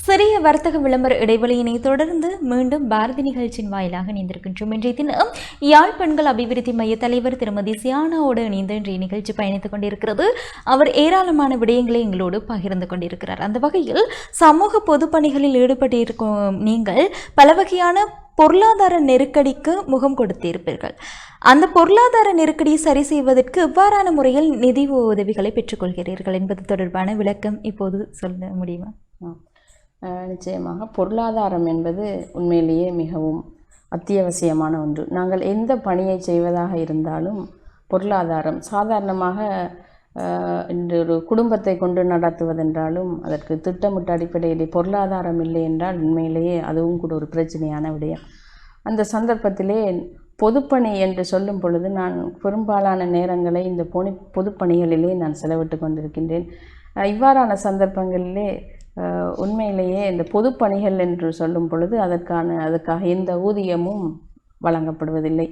சிறிய வர்த்தக விளம்பர இடைவெளியினை தொடர்ந்து மீண்டும் பாரதி நிகழ்ச்சியின் வாயிலாக இணைந்திருக்கின்றோம். இன்றைய தினம் யாழ் பெண்கள் அபிவிருத்தி மைய தலைவர் திருமதி சியானாவோடு இணைந்து இன்றைய நிகழ்ச்சி பயணித்துக் கொண்டிருக்கிறது. அவர் ஏராளமான விடயங்களை எங்களோடு பகிர்ந்து கொண்டிருக்கிறார். அந்த வகையில் சமூக பொதுப்பணிகளில் ஈடுபட்டிருக்கும் நீங்கள் பல வகையான பொருளாதார நெருக்கடிக்கு முகம் கொடுத்திருப்பீர்கள். அந்த பொருளாதார நெருக்கடியை சரி செய்வதற்கு இவ்வாறான முறையில் நிதி உதவிகளை பெற்றுக்கொள்கிறீர்கள் என்பது தொடர்பான விளக்கம் இப்போது சொல்ல முடியுமா? நிச்சயமாக பொருளாதாரம் என்பது உண்மையிலேயே மிகவும் அத்தியாவசியமான ஒன்று. நாங்கள் எந்த பணியை செய்வதாக இருந்தாலும் பொருளாதாரம், சாதாரணமாக இன்று ஒரு குடும்பத்தை கொண்டு நடத்துவதென்றாலும் அதற்கு திட்டமிட்ட அடிப்படையிலே பொருளாதாரம் இல்லை என்றால் உண்மையிலேயே அதுவும் கூட ஒரு பிரச்சனையான விடயம். அந்த சந்தர்ப்பத்திலே பொதுப்பணி என்று சொல்லும் பொழுது நான் பெரும்பாலான நேரங்களை இந்த பொதுப்பணிகளிலே நான் செலவிட்டு கொண்டிருக்கின்றேன். இவ்வாறான சந்தர்ப்பங்களிலே உண்மையிலேயே இந்த பொதுப்பணிகள் என்று சொல்லும் பொழுது அதற்காக எந்த ஊதியமும் வழங்கப்படுவதில்லை.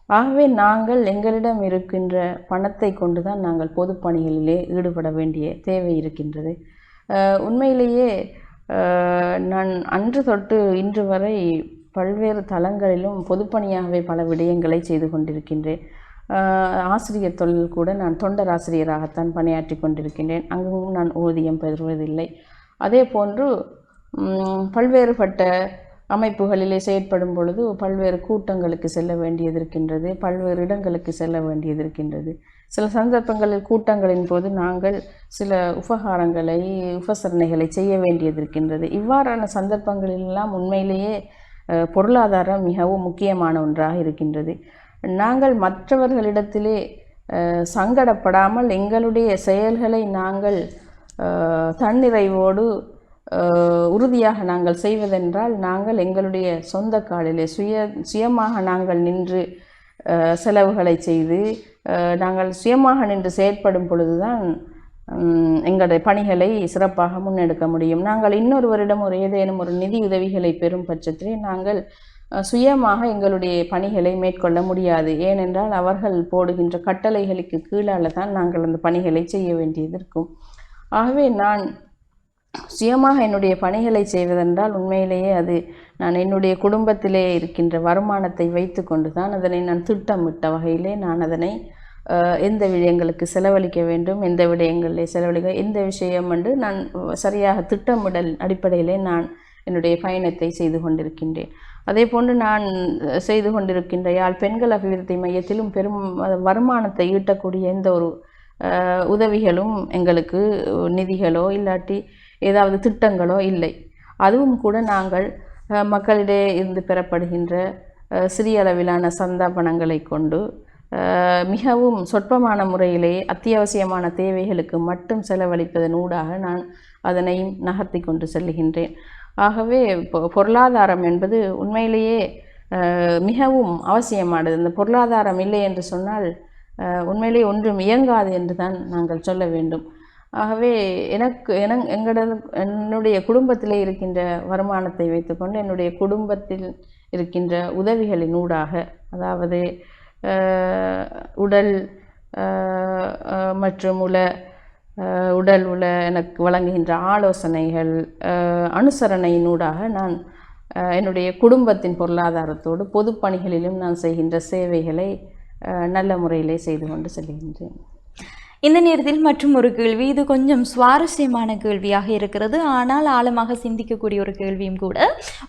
ஆகவே நாங்கள் எங்களிடம் இருக்கின்ற பணத்தை கொண்டு தான் நாங்கள் பொதுப்பணிகளிலே ஈடுபட வேண்டிய தேவை இருக்கின்றது. உண்மையிலேயே நான் அன்று தொட்டு இன்று வரை பல்வேறு தளங்களிலும் பொதுப்பணியாகவே பல விடயங்களை செய்து கொண்டிருக்கின்றேன். ஆசிரியர் தொழில் கூட நான் தொண்டர் ஆசிரியராகத்தான் பணியாற்றி கொண்டிருக்கின்றேன். அங்கும் நான் ஊதியம் பெறுவதில்லை. அதே போன்று பல்வேறுபட்ட அமைப்புகளிலே செயற்படும் பொழுது பல்வேறு கூட்டங்களுக்கு செல்ல வேண்டியது இருக்கின்றது, பல்வேறு இடங்களுக்கு செல்ல வேண்டியது இருக்கின்றது. சில சந்தர்ப்பங்களில் கூட்டங்களின் போது நாங்கள் சில உபசரணைகளை செய்ய வேண்டியது இருக்கின்றது. இவ்வாறான சந்தர்ப்பங்களிலெல்லாம் உண்மையிலேயே பொருளாதாரம் மிகவும் முக்கியமான ஒன்றாக இருக்கின்றது. நாங்கள் மற்றவர்களிடத்திலே சங்கடப்படாமல் எங்களுடைய செயல்களை நாங்கள் தன்னிறைவோடு உறுதியாக நாங்கள் செய்வதென்றால் நாங்கள் எங்களுடைய சொந்த காலிலே சுயமாக நாங்கள் நின்று செலவுகளை செய்து நாங்கள் சுயமாக நின்று செயற்படும் பொழுதுதான் எங்களுடைய பணிகளை சிறப்பாக முன்னெடுக்க முடியும். நாங்கள் இன்னொருவரிடம் ஏதேனும் ஒரு நிதி உதவிகளை பெறும் பட்சத்திலே நாங்கள் சுயமாக எங்களுடைய பணிகளை மேற்கொள்ள முடியாது. ஏனென்றால் அவர்கள் போடுகின்ற கட்டளைகளுக்கு கீழால் தான் நாங்கள் அந்த பணிகளை செய்ய வேண்டியது இருக்கும். ஆகவே நான் சுயமாக என்னுடைய பணிகளை செய்வதென்றால் உண்மையிலேயே அது நான் என்னுடைய குடும்பத்திலே இருக்கின்ற வருமானத்தை வைத்து கொண்டு தான் அதனை நான் திட்டமிட்ட வகையிலே நான் அதனை எந்த விடயங்களுக்கு செலவழிக்க வேண்டும், எந்த விடயங்களிலே செலவழிக்க, எந்த விஷயம் என்று நான் சரியாக திட்டமிடல் அடிப்படையிலே நான் என்னுடைய பயணத்தை செய்து கொண்டிருக்கின்றேன். அதே போன்று நான் செய்து கொண்டிருக்கின்ற யாழ் பெண்கள் அபிவிருத்தி மையத்திலும் பெரும் வருமானத்தை ஈட்டக்கூடிய எந்த ஒரு உதவிகளும் எங்களுக்கு நிதிகளோ இல்லாட்டி ஏதாவது திட்டங்களோ இல்லை. அதுவும் கூட நாங்கள் மக்களிடையே இருந்து பெறப்படுகின்ற சிறிய அளவிலான சந்தா பணங்களை கொண்டு மிகவும் சொற்பமான முறையிலே அத்தியாவசியமான தேவைகளுக்கு மட்டும் செலவழிப்பதன் ஊடாக நான் அதனையும் நகர்த்தி கொண்டு செல்லுகின்றேன். ஆகவே பொருளாதாரம் என்பது உண்மையிலேயே மிகவும் அவசியமானது. இந்த பொருளாதாரம் இல்லை என்று சொன்னால் உண்மையிலேயே ஒன்றும் இயங்காது என்று தான் நாங்கள் சொல்ல வேண்டும். ஆகவே என்னுடைய குடும்பத்திலே இருக்கின்ற வருமானத்தை வைத்துக்கொண்டு என்னுடைய குடும்பத்தில் இருக்கின்ற உதவிகளின் ஊடாக, அதாவது உடல் மற்றும் உடல் உல எனக்கு வழங்குகின்ற ஆலோசனைகள், அனுசரணையினூடாக நான் என்னுடைய குடும்பத்தின் பொருளாதாரத்தோடு பொது பணிகளிலும் நான் செய்கின்ற சேவைகளை நல்ல முறையிலே செய்து கொண்டு செல்கின்றேன். இந்த நேரத்தில் மற்றும் ஒரு கேள்வி, இது கொஞ்சம் சுவாரஸ்யமான கேள்வியாக இருக்கிறது, ஆனால் ஆழமாக சிந்திக்கக்கூடிய ஒரு கேள்வியும் கூட.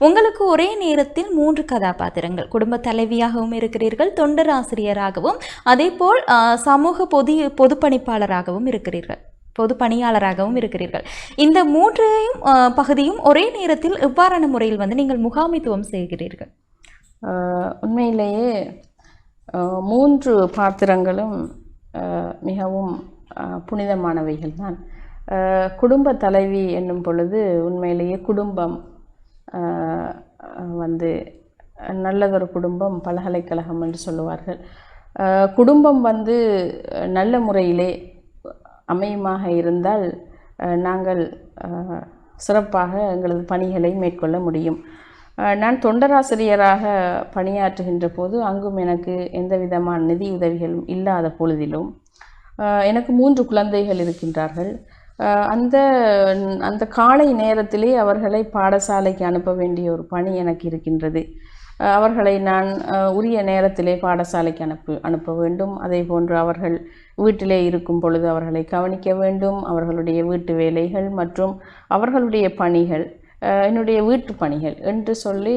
உங்களுக்கு ஒரே நேரத்தில் 3 கதாபாத்திரங்கள், குடும்ப தலைவியாகவும் இருக்கிறீர்கள், தொண்டர் ஆசிரியராகவும், அதேபோல் சமூக பொதுப்பணிப்பாளராகவும் இருக்கிறீர்கள், பொது பணியாளராகவும் இருக்கிறீர்கள். இந்த 3 பகுதியும் ஒரே நேரத்தில் எவ்வாறான முறையில் நீங்கள் முகாமைத்துவம் செய்கிறீர்கள்? உண்மையிலேயே 3 பாத்திரங்களும் மிகவும் புனிதமானவைகள் தான். குடும்ப தலைவி என்னும் பொழுது உண்மையிலேயே குடும்பம் நல்லதொரு குடும்பம் பல்கலைக்கழகம் என்று சொல்லுவார்கள். குடும்பம் நல்ல முறையிலே அமையுமாக இருந்தால் நாங்கள் சிறப்பாக எங்களது பணிகளை மேற்கொள்ள முடியும். நான் தொண்டராசிரியராக பணியாற்றுகின்ற போது அங்கும் எனக்கு எந்த விதமான நிதி உதவிகளும் இல்லாத பொழுதிலும் எனக்கு 3 குழந்தைகள் இருக்கின்றார்கள். அந்த காலை நேரத்திலே அவர்களை பாடசாலைக்கு அனுப்ப வேண்டிய ஒரு பணி எனக்கு இருக்கின்றது. அவர்களை நான் உரிய நேரத்திலே பாடசாலைக்கு அனுப்ப வேண்டும். அதே போன்று அவர்கள் வீட்டிலே இருக்கும் பொழுது அவர்களை கவனிக்க வேண்டும். அவர்களுடைய வீட்டு வேலைகள் மற்றும் அவர்களுடைய பணிகள், என்னுடைய வீட்டு பணிகள் என்று சொல்லி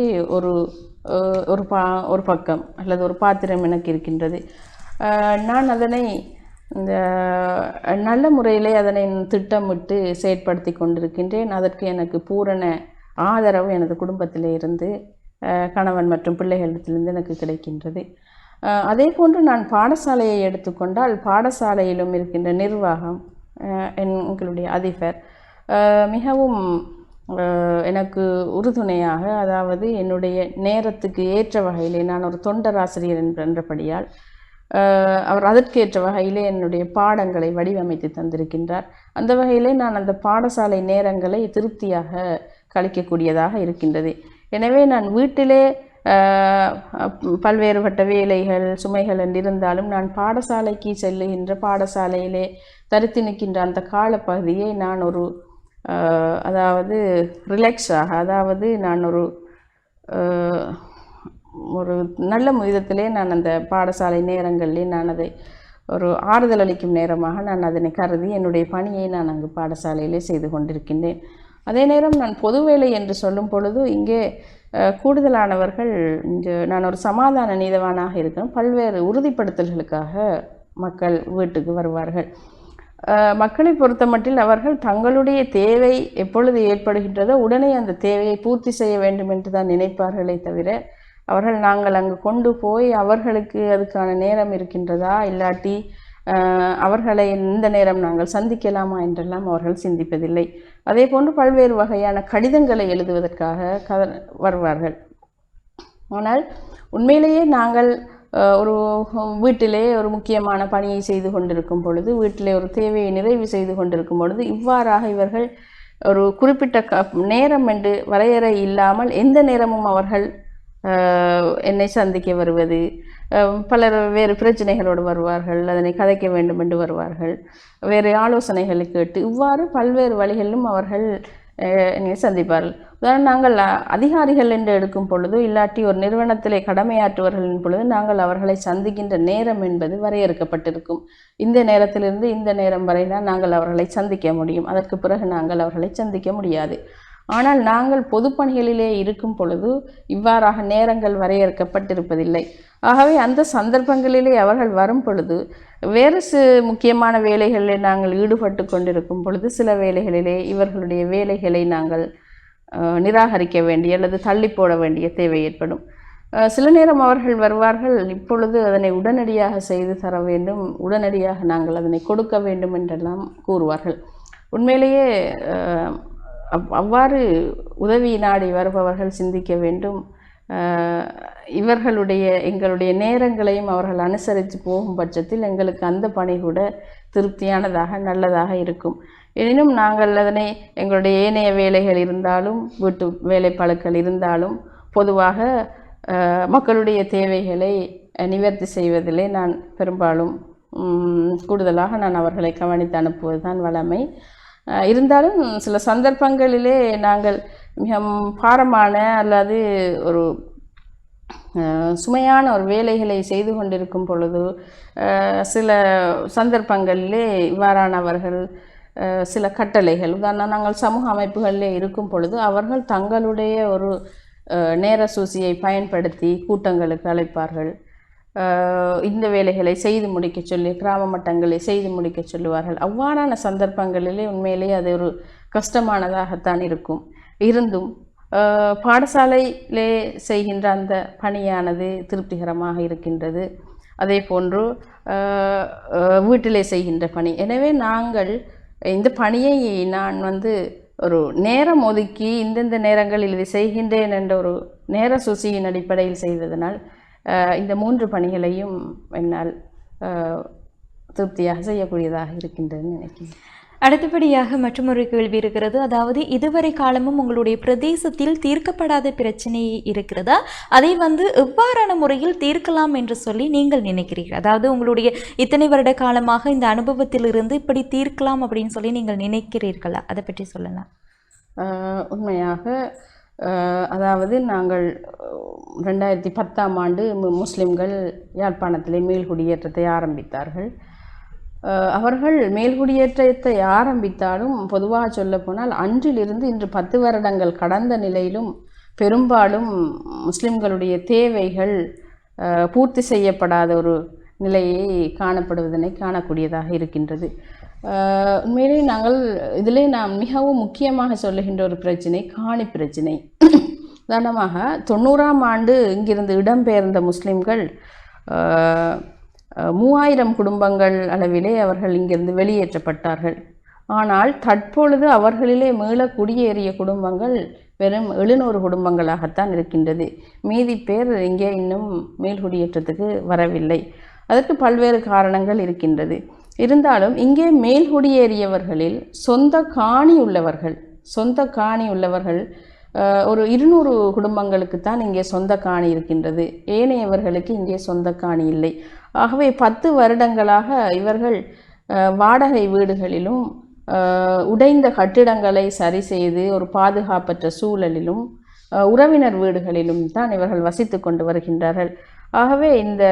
ஒரு பக்கம் அல்லது ஒரு பாத்திரம் எனக்கு இருக்கின்றது. நான் அதனை இந்த நல்ல முறையிலே அதனை திட்டமிட்டு செயற்படுத்தி கொண்டிருக்கின்றேன். அதற்கு எனக்கு பூரண ஆதரவு எனது குடும்பத்திலே இருந்து, கணவன் மற்றும் பிள்ளைகளிடத்திலிருந்து எனக்கு கிடைக்கின்றது. அதே போன்று நான் பாடசாலையை எடுத்துக்கொண்டால் பாடசாலையிலும் இருக்கின்ற நிர்வாகம், எங்களுடைய அதிபர் மிகவும் எனக்கு உறுதுணையாக, அதாவது என்னுடைய நேரத்துக்கு ஏற்ற வகையிலே, நான் ஒரு தொண்டராசிரியர் என்றபடியால் அவர் அதற்கேற்ற வகையிலே என்னுடைய பாடங்களை வடிவமைத்து தந்திருக்கின்றார். அந்த வகையிலே நான் அந்த பாடசாலை நேரங்களை திருப்தியாக கழிக்கக்கூடியதாக இருக்கின்றது. எனவே நான் வீட்டிலே பல்வேறுபட்ட வேலைகள் சுமைகள் என்றிருந்தாலும் நான் பாடசாலைக்கு செல்லுகின்ற, பாடசாலையிலே தரித்து நிற்கின்ற அந்த காலப்பகுதியை நான் அதாவது ரிலாக்ஸாக, அதாவது நான் ஒரு நல்ல விதத்திலே நான் அந்த பாடசாலை நேரங்களிலே நான் அதை ஒரு ஆறுதல் அளிக்கும் நேரமாக நான் அதனை கருதி என்னுடைய பணியை நான் அங்கு பாடசாலையிலே செய்து கொண்டிருக்கின்றேன். அதே நேரம் நான் பொது வேலை என்று சொல்லும் பொழுது இங்கே கூடுதலானவர்கள், நான் ஒரு சமாதான நீதவானாக இருக்கிறேன். பல்வேறு உறுதிப்படுத்தல்களுக்காக மக்கள் வீட்டுக்கு வருவார்கள். மக்களை பொறுத்த மட்டில் அவர்கள் தங்களுடைய தேவை எப்பொழுது ஏற்படுகின்றதோ உடனே அந்த தேவையை பூர்த்தி செய்ய வேண்டும் என்று தான் நினைப்பார்களே தவிர, அவர்கள் நாங்கள் அங்கு கொண்டு போய் அவர்களுக்கு அதுக்கான நேரம் இருக்கின்றதா, இல்லாட்டி அவர்களை இந்த நேரம் நாங்கள் சந்திக்கலாமா என்றெல்லாம் அவர்கள் சிந்திப்பதில்லை. அதே போன்று பல்வேறு வகையான கடிதங்களை எழுதுவதற்காக வருவார்கள். ஆனால் உண்மையிலேயே நாங்கள் ஒரு வீட்டிலே ஒரு முக்கியமான பணியை செய்து கொண்டிருக்கும் பொழுது, வீட்டிலே ஒரு தேவையை நிறைவு செய்து கொண்டிருக்கும் பொழுது இவ்வாறாக இவர்கள் ஒரு குறிப்பிட்ட நேரம் என்று வரையறை இல்லாமல் எந்த நேரமும் அவர்கள் என்னை சந்திக்க வருவது, பலர் வேறு பிரச்சனைகளோடு வருவார்கள், அதனை கதைக்க வேண்டும் என்று வருவார்கள், வேறு ஆலோசனைகளை கேட்டு, இவ்வாறு பல்வேறு வழிகளிலும் அவர்கள் என்னை சந்திப்பார்கள். உதாரணம், நாங்கள் அதிகாரிகள் என்று எடுக்கும் பொழுது, இல்லாட்டி ஒரு நிறுவனத்திலே கடமையாற்றுவர்களின் பொழுது நாங்கள் அவர்களை சந்திக்கின்ற நேரம் என்பது வரையறுக்கப்பட்டிருக்கும். இந்த நேரத்திலிருந்து இந்த நேரம் வரை தான் நாங்கள் அவர்களை சந்திக்க முடியும், அதற்கு பிறகு நாங்கள் அவர்களை சந்திக்க முடியாது. ஆனால் நாங்கள் பொதுப்பணிகளிலே இருக்கும் பொழுது இவ்வாறாக நேரங்கள் வரையறுக்கப்பட்டிருப்பதில்லை. ஆகவே அந்த சந்தர்ப்பங்களிலே அவர்கள் வரும் பொழுது வேறு முக்கியமான வேலைகளில் நாங்கள் ஈடுபட்டு கொண்டிருக்கும் பொழுது சில வேலைகளிலே இவர்களுடைய வேலைகளை நாங்கள் நிராகரிக்க வேண்டிய அல்லது தள்ளி போட வேண்டிய தேவை ஏற்படும். சில நேரம் அவர்கள் வருவார்கள், இப்பொழுது அதனை உடனடியாக செய்து தர வேண்டும், உடனடியாக நாங்கள் அதனை கொடுக்க வேண்டும் என்றெல்லாம் கூறுவார்கள். உண்மையிலேயே அவ்வாறு உதவி நாடி வருபவர்கள் சிந்திக்க வேண்டும், எங்களுடைய நேரங்களையும் அவர்கள் அனுசரித்து போகும் பட்சத்தில் எங்களுக்கு அந்த பணி கூட திருப்தியானதாக நல்லதாக இருக்கும். எனினும் நாங்கள் அதனை எங்களுடைய ஏனைய வேலைகள் இருந்தாலும் வீட்டு வேலைப்பளுக்கள் இருந்தாலும் பொதுவாக மக்களுடைய தேவைகளை நிவர்த்தி செய்வதிலே நான் பெரும்பாலும் கூடுதலாக நான் அவர்களை கவனித்து அனுப்புவது தான் வழமை. இருந்தாலும் சில சந்தர்ப்பங்களிலே நாங்கள் மிக பாரமான அல்லது ஒரு சுமையான ஒரு வேலைகளை செய்து கொண்டிருக்கும் பொழுது சில சந்தர்ப்பங்களிலே இவ்வாறானவர்கள் சில கட்டளைகள், உதாரணம் நாங்கள் சமூக அமைப்புகளிலே இருக்கும் பொழுது அவர்கள் தங்களுடைய ஒரு நேர சூசியை பயன்படுத்தி கூட்டங்களுக்கு அழைப்பார்கள். இந்த வேலைகளை செய்து முடிக்க சொல்லி கிராம மட்டங்களை செய்து முடிக்க சொல்லுவார்கள். அவ்வாறான சந்தர்ப்பங்களிலே உண்மையிலேயே அது ஒரு கஷ்டமானதாகத்தான் இருந்தும் பாடசாலையிலே செய்கின்ற அந்த பணியானது திருப்திகரமாக இருக்கின்றது. அதே போன்று வீட்டிலே செய்கின்ற பணி. எனவே நாங்கள் இந்த பணியை நான் ஒரு நேரம் ஒதுக்கி இந்தந்த நேரங்களில் இதை செய்கின்றேன் என்ற ஒரு நேர சூசியின் அடிப்படையில் செய்ததனால் இந்த 3 பணிகளையும் என்னால் திருப்தியாக செய்யக்கூடியதாக இருக்கின்றதுன்னு நினைக்கிறேன். அடுத்தபடியாக மற்றொரு கேள்வி இருக்கிறது. அதாவது இதுவரை காலமும் உங்களுடைய பிரதேசத்தில் தீர்க்கப்படாத பிரச்சனை இருக்கிறதா? அதை எவ்வாறான முறையில் தீர்க்கலாம் என்று சொல்லி நீங்கள் நினைக்கிறீர்கள்? அதாவது உங்களுடைய இத்தனை வருட காலமாக இந்த அனுபவத்திலிருந்து இப்படி தீர்க்கலாம் அப்படின்னு சொல்லி நீங்கள் நினைக்கிறீர்களா? அதை பற்றி சொல்லலாம். உண்மையாக அதாவது நாங்கள் 2010ஆம் ஆண்டு முஸ்லிம்கள் யாழ்ப்பாணத்திலே மேல்குடியேற்றத்தை ஆரம்பித்தார்கள். அவர்கள் மேல்குடியேற்றத்தை ஆரம்பித்தாலும் பொதுவாக சொல்லப்போனால் அன்றிலிருந்து இன்று 10 வருடங்கள் கடந்த நிலையிலும் பெரும்பாலும் முஸ்லிம்களுடைய தேவைகள் பூர்த்தி செய்யப்படாத ஒரு நிலையை காணக்கூடியதாக இருக்கின்றது. உண்மையிலே நாங்கள் இதிலே நாம் மிகவும் முக்கியமாக சொல்லுகின்ற ஒரு பிரச்சனை காணி பிரச்சனை. உதாரணமாக 90ஆம் ஆண்டு இங்கிருந்து இடம்பெயர்ந்த முஸ்லிம்கள் 3000 குடும்பங்கள் அளவிலே அவர்கள் இங்கிருந்து வெளியேற்றப்பட்டார்கள். ஆனால் தற்பொழுது அவர்களிலே மீள குடியேறிய குடும்பங்கள் வெறும் 700 குடும்பங்களாகத்தான் இருக்கின்றது. மீதி பேர் இங்கே இன்னும் மேல்குடியேற்றத்துக்கு வரவில்லை. அதற்கு பல்வேறு காரணங்கள் இருக்கின்றது. இருந்தாலும் இங்கே மேல்குடியேறியவர்களில் சொந்த காணி உள்ளவர்கள் ஒரு 200 குடும்பங்களுக்குத்தான் இங்கே சொந்த காணி இருக்கின்றது. ஏனையவர்களுக்கு இங்கே சொந்த காணி இல்லை. ஆகவே 10 வருடங்களாக இவர்கள் வாடகை வீடுகளிலும் உடைந்த கட்டிடங்களை சரி செய்து ஒரு பாதுகாப்பற்ற சூழலிலும் உறவினர் வீடுகளிலும் தான் இவர்கள் வசித்து கொண்டு வருகின்றார்கள். ஆகவே இந்த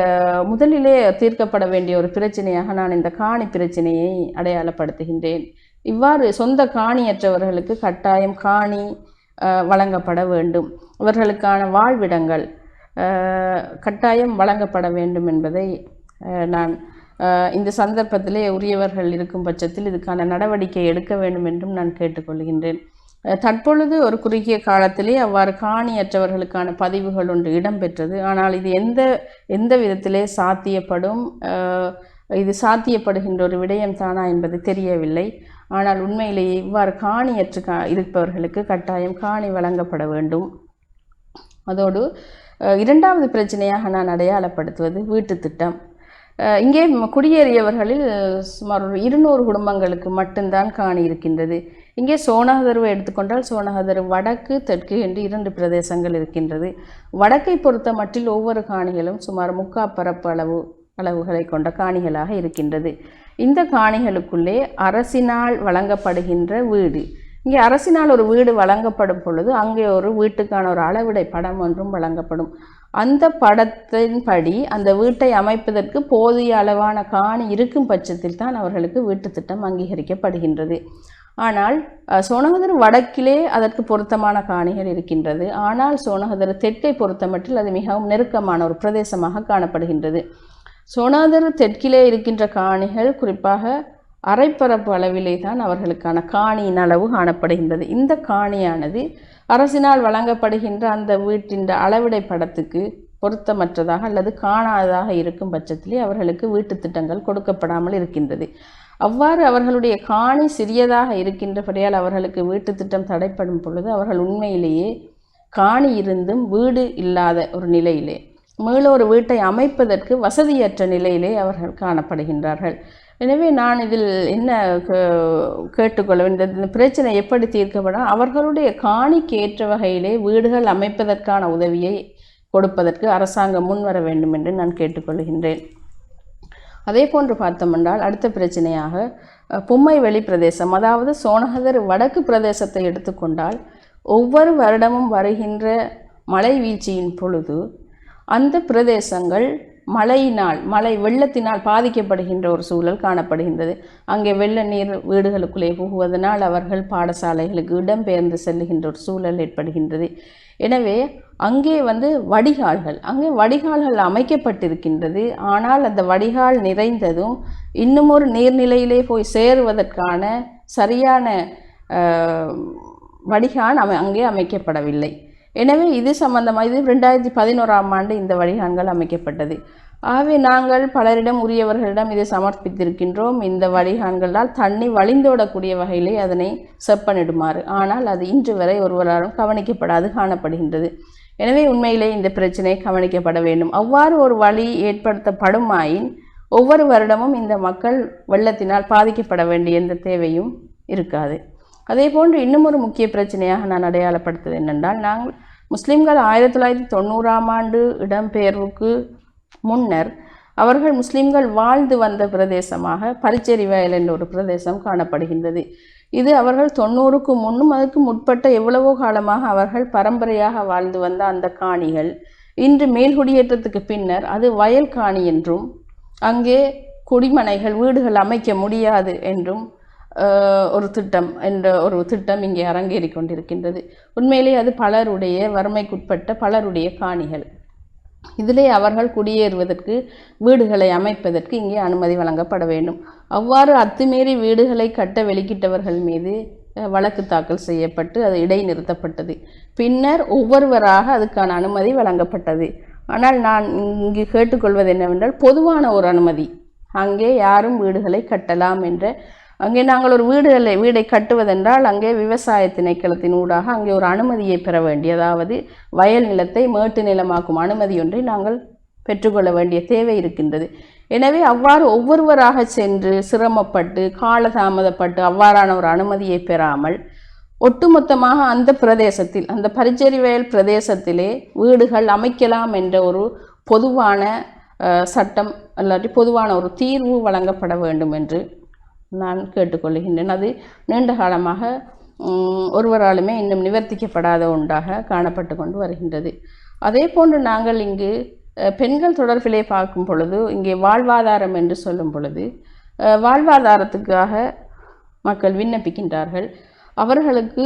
முதலிலே தீர்க்கப்பட வேண்டிய ஒரு பிரச்சனையாக நான் இந்த காணி பிரச்சனையை அடையாளப்படுத்துகின்றேன். இவ்வாறு சொந்த காணியற்றவர்களுக்கு கட்டாயம் காணி வழங்கப்பட வேண்டும். இவர்களுக்கான வாழ்விடங்கள் கட்டாயம் வழங்கப்பட வேண்டும் என்பதை நான் இந்த சந்தர்ப்பத்திலே உரியவர்கள் இருக்கும் பட்சத்தில் இதுக்கான நடவடிக்கை எடுக்க வேண்டும் என்றும் நான் கேட்டுக்கொள்கின்றேன். தற்பொழுது ஒரு குறுகிய காலத்திலே அவ்வாறு காணியற்றவர்களுக்கான பதிவுகள் ஒன்று இடம்பெற்றது. ஆனால் இது எந்த விதத்திலே சாத்தியப்படும், இது சாத்தியப்படுகின்ற ஒரு விடயம் தானா என்பது தெரியவில்லை. ஆனால் உண்மையிலேயே இவ்வாறு காணியற்று இருப்பவர்களுக்கு கட்டாயம் காணி வழங்கப்பட வேண்டும். அதோடு இரண்டாவது பிரச்சனையாக நான் அடையாளப்படுத்துவது வீட்டு திட்டம். இங்கே குடியேறியவர்களில் சுமார் 200 குடும்பங்களுக்கு மட்டும்தான் காணி இருக்கின்றது. இங்கே சோனகதருவை எடுத்துக்கொண்டால் சோனகதரு வடக்கு தெற்கு என்று 2 பிரதேசங்கள் இருக்கின்றது. வடக்கை பொறுத்த மட்டில் ஒவ்வொரு காணிகளும் சுமார் 3/4 பரப்பு அளவுகளை கொண்ட காணிகளாக இருக்கின்றது. இந்த காணிகளுக்குள்ளே அரசினால் வழங்கப்படுகின்ற வீடு, இங்கே அரசினால் ஒரு வீடு வழங்கப்படும் பொழுது அங்கே ஒரு வீட்டுக்கான ஒரு அளவிடை படம் ஒன்றும் வழங்கப்படும். அந்த படத்தின்படி அந்த வீட்டை அமைப்பதற்கு போதிய அளவான காணி இருக்கும் பட்சத்தில் தான் அவர்களுக்கு வீட்டு திட்டம் அங்கீகரிக்கப்படுகின்றது. ஆனால் சோனகதரு வடக்கிலே அதற்கு பொருத்தமான காணிகள் இருக்கின்றது. ஆனால் சோனகதரு தெற்கை பொறுத்தமட்டில் அது மிகவும் நெருக்கமான ஒரு பிரதேசமாக காணப்படுகின்றது. சோனகதரு தெற்கிலே இருக்கின்ற காணிகள் குறிப்பாக அரைப்பரப்பு அளவிலே தான் அவர்களுக்கான காணியின் அளவு காணப்படுகின்றது. இந்த காணியானது அரசினால் வழங்கப்படுகின்ற அந்த வீட்டின் அளவிடை படத்துக்கு பொருத்தமற்றதாக அல்லது காணாததாக இருக்கும் பட்சத்திலே அவர்களுக்கு வீட்டு திட்டங்கள் கொடுக்கப்படாமல் இருக்கின்றது. அவ்வாறு அவர்களுடைய காணி சிறியதாக இருக்கின்றபடியால் அவர்களுக்கு வீட்டு திட்டம் தடைப்படும் பொழுது அவர்கள் உண்மையிலேயே காணி இருந்தும் வீடு இல்லாத ஒரு நிலையிலே மீள ஒரு வீட்டை அமைப்பதற்கு வசதியற்ற நிலையிலே அவர்கள் காணப்படுகின்றார்கள். எனவே நான் இதில் என்ன கேட்டுக்கொள்ள இந்த பிரச்சனை எப்படி தீர்க்கப்படும், அவர்களுடைய காணிக்கு ஏற்ற வகையிலே வீடுகள் அமைப்பதற்கான உதவியை கொடுப்பதற்கு அரசாங்கம் முன்வர வேண்டும் என்று நான் கேட்டுக்கொள்கின்றேன். அதே போன்று பார்த்தோமென்றால் அடுத்த பிரச்சனையாக பொம்மைவெளி பிரதேசம், அதாவது சோனகதர் வடக்கு பிரதேசத்தை எடுத்துக்கொண்டால் ஒவ்வொரு வருடமும் வருகின்ற மழை வீழ்ச்சியின் பொழுது அந்த பிரதேசங்கள் மழை வெள்ளத்தினால் பாதிக்கப்படுகின்ற ஒரு சூழல் காணப்படுகின்றது. அங்கே வெள்ள நீர் வீடுகளுக்குள்ளே புகுவதனால் அவர்கள் பாடசாலைகளுக்கு இடம்பெயர்ந்து செல்லுகின்ற ஒரு சூழல் ஏற்படுகின்றது. எனவே அங்கே வடிகால்கள் அமைக்கப்பட்டிருக்கின்றது. ஆனால் அந்த வடிகால் நிறைந்ததும் இன்னும் ஒரு நீர்நிலையிலே போய் சேருவதற்கான சரியான வடிகால் அங்கே அமைக்கப்படவில்லை. எனவே இது சம்பந்தமாக இது 2011ஆம் ஆண்டு இந்த வடிகால்கள் அமைக்கப்பட்டது. ஆகவே நாங்கள் பலரிடம் உரியவர்களிடம் இதை சமர்ப்பித்திருக்கின்றோம். இந்த வடிகால்களால் தண்ணி வழிந்தோடக்கூடிய வகையிலே அதனை செப்பனிடுமாறு. ஆனால் அது இன்று வரை ஒருவராலும் கவனிக்கப்படாது காணப்படுகின்றது. எனவே உண்மையிலே இந்த பிரச்சனை கவனிக்கப்பட வேண்டும். அவ்வாறு ஒரு வழி ஏற்படுத்தப்படுமாயின் ஒவ்வொரு வருடமும் இந்த மக்கள் வெள்ளத்தினால் பாதிக்கப்பட வேண்டிய எந்த தேவையும் இருக்காது. அதே போன்று இன்னும் ஒரு முக்கிய பிரச்சனையாக நான் அடையாளப்படுத்துவது என்னென்றால், நாங்கள் முஸ்லிம்கள் 1990ஆம் ஆண்டு இடம்பெயர்வுக்கு முன்னர் அவர்கள் முஸ்லிம்கள் வாழ்ந்து வந்த பிரதேசமாக பரிச்சேரி வயல் என்ற ஒரு பிரதேசம் காணப்படுகின்றது. இது அவர்கள் 90க்கு முன்னும் அதுக்கு முற்பட்ட எவ்வளவோ காலமாக அவர்கள் பரம்பரையாக வாழ்ந்து வந்த அந்த காணிகள் இன்று மேல்குடியேற்றத்துக்கு பின்னர் அது வயல் காணி என்றும் அங்கே குடிமனைகள் வீடுகள் அமைக்க முடியாது என்றும் ஒரு திட்டம் இங்கே அரங்கேறி கொண்டிருக்கின்றது. உண்மையிலே அது பலருடைய வறுமைக்குட்பட்ட பலருடைய காணிகள். இதிலே அவர்கள் குடியேறுவதற்கு வீடுகளை அமைப்பதற்கு இங்கே அனுமதி வழங்கப்பட வேண்டும். அவ்வாறு அத்துமீறி வீடுகளை கட்ட வெளிக்கிட்டவர்கள் மீது வழக்கு தாக்கல் செய்யப்பட்டு அது இடைநிறுத்தப்பட்டது. பின்னர் ஒவ்வொருவராக அதுக்கான அனுமதி வழங்கப்பட்டது. ஆனால் நான் இங்கு கேட்டுக்கொள்வது என்னவென்றால், பொதுவான ஒரு அனுமதி, அங்கே யாரும் வீடுகளை கட்டலாம் என்ற, அங்கே நாங்கள் ஒரு வீடை கட்டுவதென்றால் அங்கே விவசாய திணைக்களத்தின் ஊடாக அங்கே ஒரு அனுமதியை பெற வேண்டிய, அதாவது வயல் நிலத்தை மேட்டு நிலமாக்கும் அனுமதி ஒன்றை நாங்கள் பெற்றுக்கொள்ள வேண்டிய தேவை இருக்கின்றது. எனவே அவ்வாறு ஒவ்வொருவராக சென்று சிரமப்பட்டு காலதாமதப்பட்டு அவ்வாறான ஒரு அனுமதியை பெறாமல் ஒட்டுமொத்தமாக அந்த பிரதேசத்தில், அந்த பரிச்சேரி வயல் பிரதேசத்திலே வீடுகள் அமைக்கலாம் என்ற ஒரு பொதுவான சட்டம் இல்லாட்டி பொதுவான ஒரு தீர்வு வழங்கப்பட வேண்டும் என்று நான் கேட்டுக்கொள்கின்றேன். அது நீண்ட காலமாக ஒருவராலுமே இன்னும் நிவர்த்திக்கப்படாத ஒன்றாக காணப்பட்டு கொண்டு வருகின்றது. அதே போன்று நாங்கள் இங்கு பெண்கள் தொடர்பிலே பார்க்கும் பொழுது, இங்கே வாழ்வாதாரம் என்று சொல்லும் பொழுது, வாழ்வாதாரத்துக்காக மக்கள் விண்ணப்பிக்கின்றார்கள். அவர்களுக்கு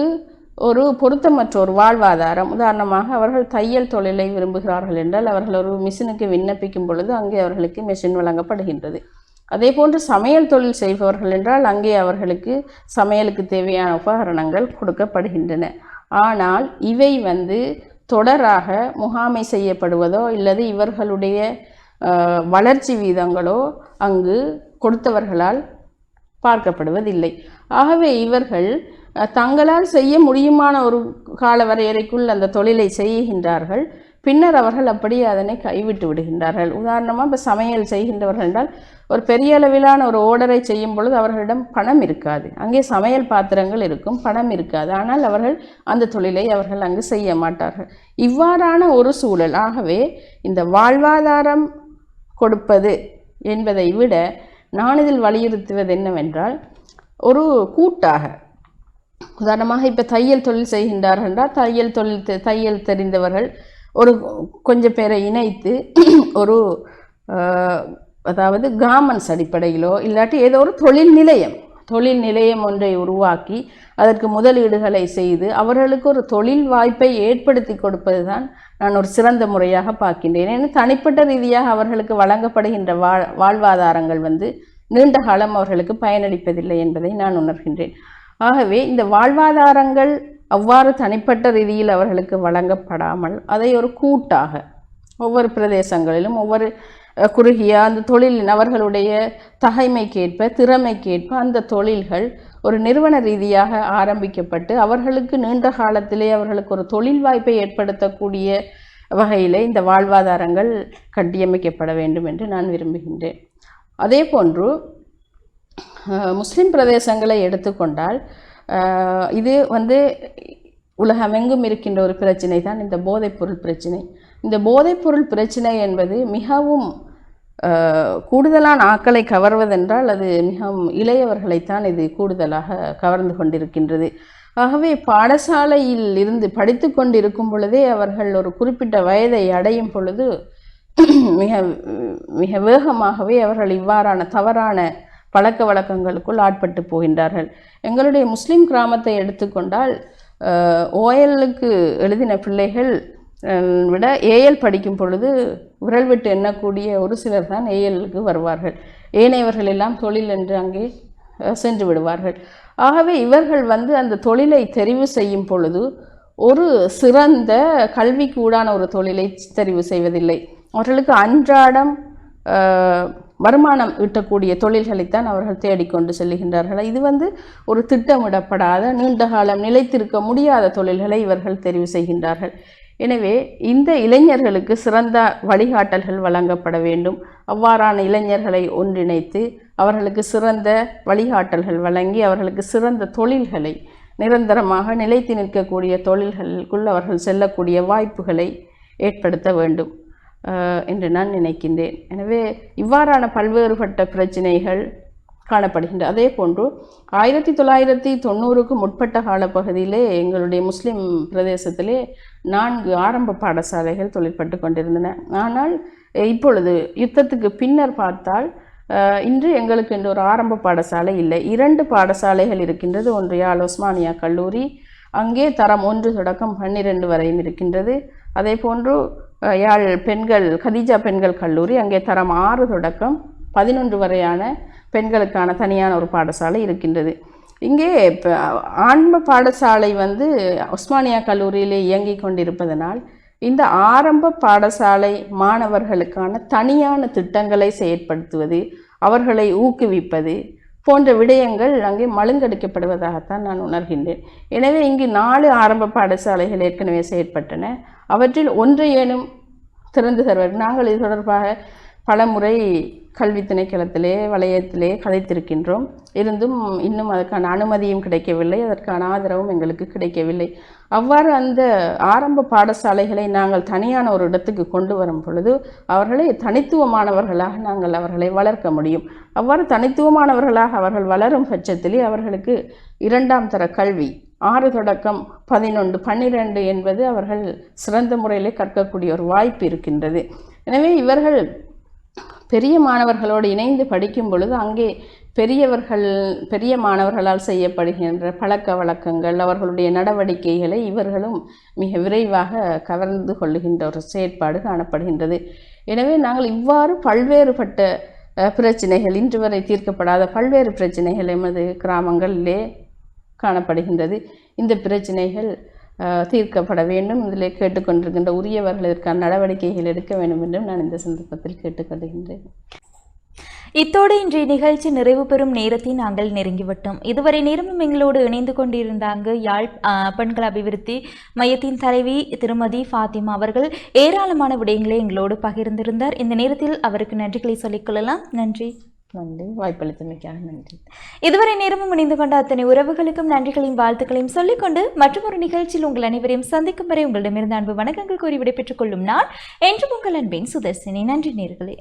ஒரு பொருத்தமற்ற ஒரு வாழ்வாதாரம், உதாரணமாக அவர்கள் தையல் தொழிலை விரும்புகிறார்கள் என்றால் அவர்கள் ஒரு மிஷினுக்கு விண்ணப்பிக்கும் பொழுது அங்கே அவர்களுக்கு மிஷின் வழங்கப்படுகின்றது. அதே போன்று சமையல் தொழில் செய்பவர்கள் என்றால் அங்கே அவர்களுக்கு சமையலுக்கு தேவையான உபகரணங்கள் கொடுக்கப்படுகின்றன. ஆனால் இவை தொடராக முகாமை செய்யப்படுவதோ இல்லது இவர்களுடைய வளர்ச்சி வீதங்களோ அங்கு கொடுத்தவர்களால் பார்க்கப்படுவதில்லை. ஆகவே இவர்கள் தங்களால் செய்ய முடியுமான ஒரு கால வரையறைக்குள் அந்த தொழிலை செய்கின்றார்கள். பின்னர் அவர்கள் அப்படியே அதனை கைவிட்டு விடுகின்றார்கள். உதாரணமாக இப்போ சமையல் செய்கின்றவர்கள் என்றால் ஒரு பெரிய அளவிலான ஒரு ஓர்டரை செய்யும் பொழுது அவர்களிடம் பணம் இருக்காது. அங்கே சமையல் பாத்திரங்கள் இருக்கும், பணம் இருக்காது. ஆனால் அவர்கள் அந்த தொழிலை அவர்கள் அங்கு செய்ய மாட்டார்கள். இவ்வாறான ஒரு சூழல். ஆகவே இந்த வாழ்வாதாரம் கொடுப்பது என்பதை விட நான் இதில் வலியுறுத்துவது என்னவென்றால், ஒரு கூட்டாக, உதாரணமாக இப்போ தையல் தொழில் செய்கின்றார்கள் என்றால் தையல் தெரிந்தவர்கள் ஒரு கொஞ்சம் பேரை இணைத்து ஒரு அதாவது கார்மெண்ட்ஸ் அடிப்படையிலோ இல்லாட்டி ஏதோ ஒரு தொழில் நிலையம் ஒன்றை உருவாக்கி அதற்கு முதலீடுகளை செய்து அவர்களுக்கு ஒரு தொழில் வாய்ப்பை ஏற்படுத்தி கொடுப்பது தான் நான் ஒரு சிறந்த முறையாக பார்க்கின்றேன். ஏன்னா தனிப்பட்ட ரீதியாக அவர்களுக்கு வழங்கப்படுகின்ற வாழ்வாதாரங்கள் நீண்ட காலம் அவர்களுக்கு பயனளிப்பதில்லை என்பதை நான் உணர்கின்றேன். ஆகவே இந்த வாழ்வாதாரங்கள் அவ்வாறு தனிப்பட்ட ரீதியில் அவர்களுக்கு வழங்கப்படாமல் அதை ஒரு கூட்டாக ஒவ்வொரு பிரதேசங்களிலும் ஒவ்வொரு குறுகிய அந்த தொழிலின் அவர்களுடைய தகைமைக்கேற்ப திறமைக்கேற்ப அந்த தொழில்கள் ஒரு நிறுவன ரீதியாக ஆரம்பிக்கப்பட்டு அவர்களுக்கு நீண்ட காலத்திலே அவர்களுக்கு ஒரு தொழில் வாய்ப்பை ஏற்படுத்தக்கூடிய வகையிலே இந்த வாழ்வாதாரங்கள் கட்டியமைக்கப்பட வேண்டும் என்று நான் விரும்புகின்றேன். அதே போன்று முஸ்லிம் பிரதேசங்களை எடுத்துக்கொண்டால் இது உலகமெங்கும் இருக்கின்ற ஒரு பிரச்சனை தான் இந்த போதைப்பொருள் பிரச்சனை. இந்த போதைப்பொருள் பிரச்சனை என்பது மிகவும் கூடுதலான ஆக்களை கவர்வதென்றால் அது மிகவும் இளையவர்களைத்தான் இது கூடுதலாக கவர்ந்து கொண்டிருக்கின்றது. ஆகவே பாடசாலையில் இருந்து படித்து கொண்டிருக்கும் பொழுதே அவர்கள் ஒரு குறிப்பிட்ட வயதை அடையும் பொழுது மிக மிக வேகமாகவே அவர்கள் இவ்வாறான தவறான பழக்க வழக்கங்களுக்குள் ஆட்பட்டு போகின்றார்கள். எங்களுடைய முஸ்லீம் கிராமத்தை எடுத்துக்கொண்டால் ஓஎல்லுக்கு எழுதின பிள்ளைகள் விட ஏஎல் படிக்கும் பொழுது விரல் விட்டு எண்ணக்கூடிய ஒரு சிலர் தான் ஏஎல்லுக்கு வருவார்கள். ஏனையவர்கள் எல்லாம் தொழில் என்று அங்கே சென்று விடுவார்கள். ஆகவே இவர்கள் அந்த தொழிலை தெரிவு செய்யும் பொழுது ஒரு சிறந்த கல்விக்கு ஊடான ஒரு தொழிலை தெரிவு செய்வதில்லை. அவர்களுக்கு அன்றாடம் வருமானம் ஈட்டக்கூடிய தொழில்களைத்தான் அவர்கள் தேடிக்கொண்டு செல்கின்றார்கள். இது ஒரு திட்டமிடப்படாத நீண்ட காலம் நிலைத்திருக்க முடியாத தொழில்களை இவர்கள் தெரிவு செய்கின்றார்கள். எனவே இந்த இளைஞர்களுக்கு சிறந்த வழிகாட்டல்கள் வழங்கப்பட வேண்டும். அவ்வாறான இளைஞர்களை ஒன்றிணைத்து அவர்களுக்கு சிறந்த வழிகாட்டல்கள் வழங்கி அவர்களுக்கு சிறந்த தொழில்களை நிரந்தரமாக நிலைத்து நிற்கக்கூடிய தொழில்களுக்குள் அவர்கள் செல்லக்கூடிய வாய்ப்புகளை ஏற்படுத்த வேண்டும் என்று நான் நினைக்கின்றேன். எனவே இவ்வாறான பல்வேறுபட்ட பிரச்சனைகள் காணப்படுகின்றன. அதே போன்று 1990க்கு முற்பட்ட காலப்பகுதியிலே எங்களுடைய முஸ்லிம் பிரதேசத்திலே 4 ஆரம்ப பாடசாலைகள் தொழிற்பட்டு கொண்டிருந்தன. ஆனால் இப்பொழுது யுத்தத்துக்கு பின்னர் பார்த்தால் இன்று எங்களுக்கு இந்த ஒரு ஆரம்ப பாடசாலை இல்லை. 2 பாடசாலைகள் இருக்கின்றது. ஒன்று யாழ் உஸ்மானியா கல்லூரி, அங்கே தரம் 1 தொடக்கம் 12 வரையும் இருக்கின்றது. அதே போன்று யாழ் கதீஜா பெண்கள் கல்லூரி, அங்கே தரம் 6 தொடக்கம் 11 வரையான பெண்களுக்கான தனியான ஒரு பாடசாலை இருக்கின்றது. இங்கே ஆரம்ப பாடசாலை உஸ்மானியா கல்லூரியிலே இயங்கி கொண்டிருப்பதனால் இந்த ஆரம்ப பாடசாலை மாணவர்களுக்கான தனியான திட்டங்களை செயற்படுத்துவது, அவர்களை ஊக்குவிப்பது போன்ற விடயங்கள் அங்கே மழுங்கடிக்கப்படுவதாகத்தான் நான் உணர்கின்றேன். எனவே இங்கு 4 ஆரம்ப பாடசாலைகள் ஏற்கனவே செயற்பட்டன. அவற்றில் ஒன்றையேனும் திறந்து தருவார்கள். நாங்கள் இது தொடர்பாக பலமுறை கல்வி திணைக்களத்திலே வலயத்திலே கதைத்திருக்கின்றோம். இருந்தும் இன்னும் அதற்கான அனுமதியும் கிடைக்கவில்லை, அதற்கான ஆதரவும் எங்களுக்கு கிடைக்கவில்லை. அவ்வாறு அந்த ஆரம்ப பாடசாலைகளை நாங்கள் தனியான ஒரு இடத்துக்கு கொண்டு வரும் பொழுது அவர்களை தனித்துவமானவர்களாக நாங்கள் அவர்களை வளர்க்க முடியும். அவ்வாறு தனித்துவமானவர்களாக அவர்கள் வளரும் பட்சத்திலே அவர்களுக்கு 2ஆம் தர கல்வி 6 தொடக்கம் 11, 12 என்பது அவர்கள் சிறந்த முறையிலே கற்கக்கூடிய ஒரு வாய்ப்பு இருக்கின்றது. எனவே இவர்கள் பெரிய மாணவர்களோடு இணைந்து படிக்கும் பொழுது அங்கே பெரிய மாணவர்களால் செய்யப்படுகின்ற பழக்க வழக்கங்கள், அவர்களுடைய நடவடிக்கைகளை இவர்களும் மிக விரைவாக கவர்ந்து கொள்ளுகின்ற ஒரு செயற்பாடு காணப்படுகின்றது. எனவே நாங்கள் இவ்வாறு பல்வேறுபட்ட பிரச்சனைகள், இன்று வரை தீர்க்கப்படாத பல்வேறு பிரச்சனைகள் எமது கிராமங்களிலே காணப்படுகின்றது. இந்த பிரச்சனைகள் தீர்க்கப்பட வேண்டும். இதில் கேட்டுக்கொண்டிருக்கின்ற உரியவர்கள் இதற்கான நடவடிக்கைகள் எடுக்க வேண்டும் என்றும் நான் இந்த சந்தர்ப்பத்தில் கேட்டுக்கொள்கின்றேன். இத்தோடு இன்றைய நிகழ்ச்சி நிறைவு பெறும் நேரத்தை நாங்கள் நெருங்கிவிட்டோம். இதுவரை நேரமும் எங்களோடு இணைந்து கொண்டிருந்தாங்க யாழ் பெண்கள் அபிவிருத்தி மையத்தின் தலைவி திருமதி ஃபாத்திமா அவர்கள். ஏராளமான விடயங்களை எங்களோடு பகிர்ந்திருந்தார். இந்த நேரத்தில் அவருக்கு நன்றிகளை சொல்லிக்கொள்ளலாம். நன்றி. வாய்ப்பளித்தமைக்காக நன்றி. இதுவரை நேரமும் இணைந்து கொண்ட அத்தனை உறவுகளுக்கும் நன்றிகளையும் வாழ்த்துக்களையும் சொல்லிக்கொண்டு மற்றொரு நிகழ்ச்சியில் உங்கள் அனைவரையும் சந்திக்கும் வரை உங்களிடமிருந்து அன்பு வணக்கங்கள் கூறி விடைபெற்றுக் கொள்ளும் நான் என்றும் உங்கள் அன்பின் சுதர்சினி. நன்றி நேயர்களே.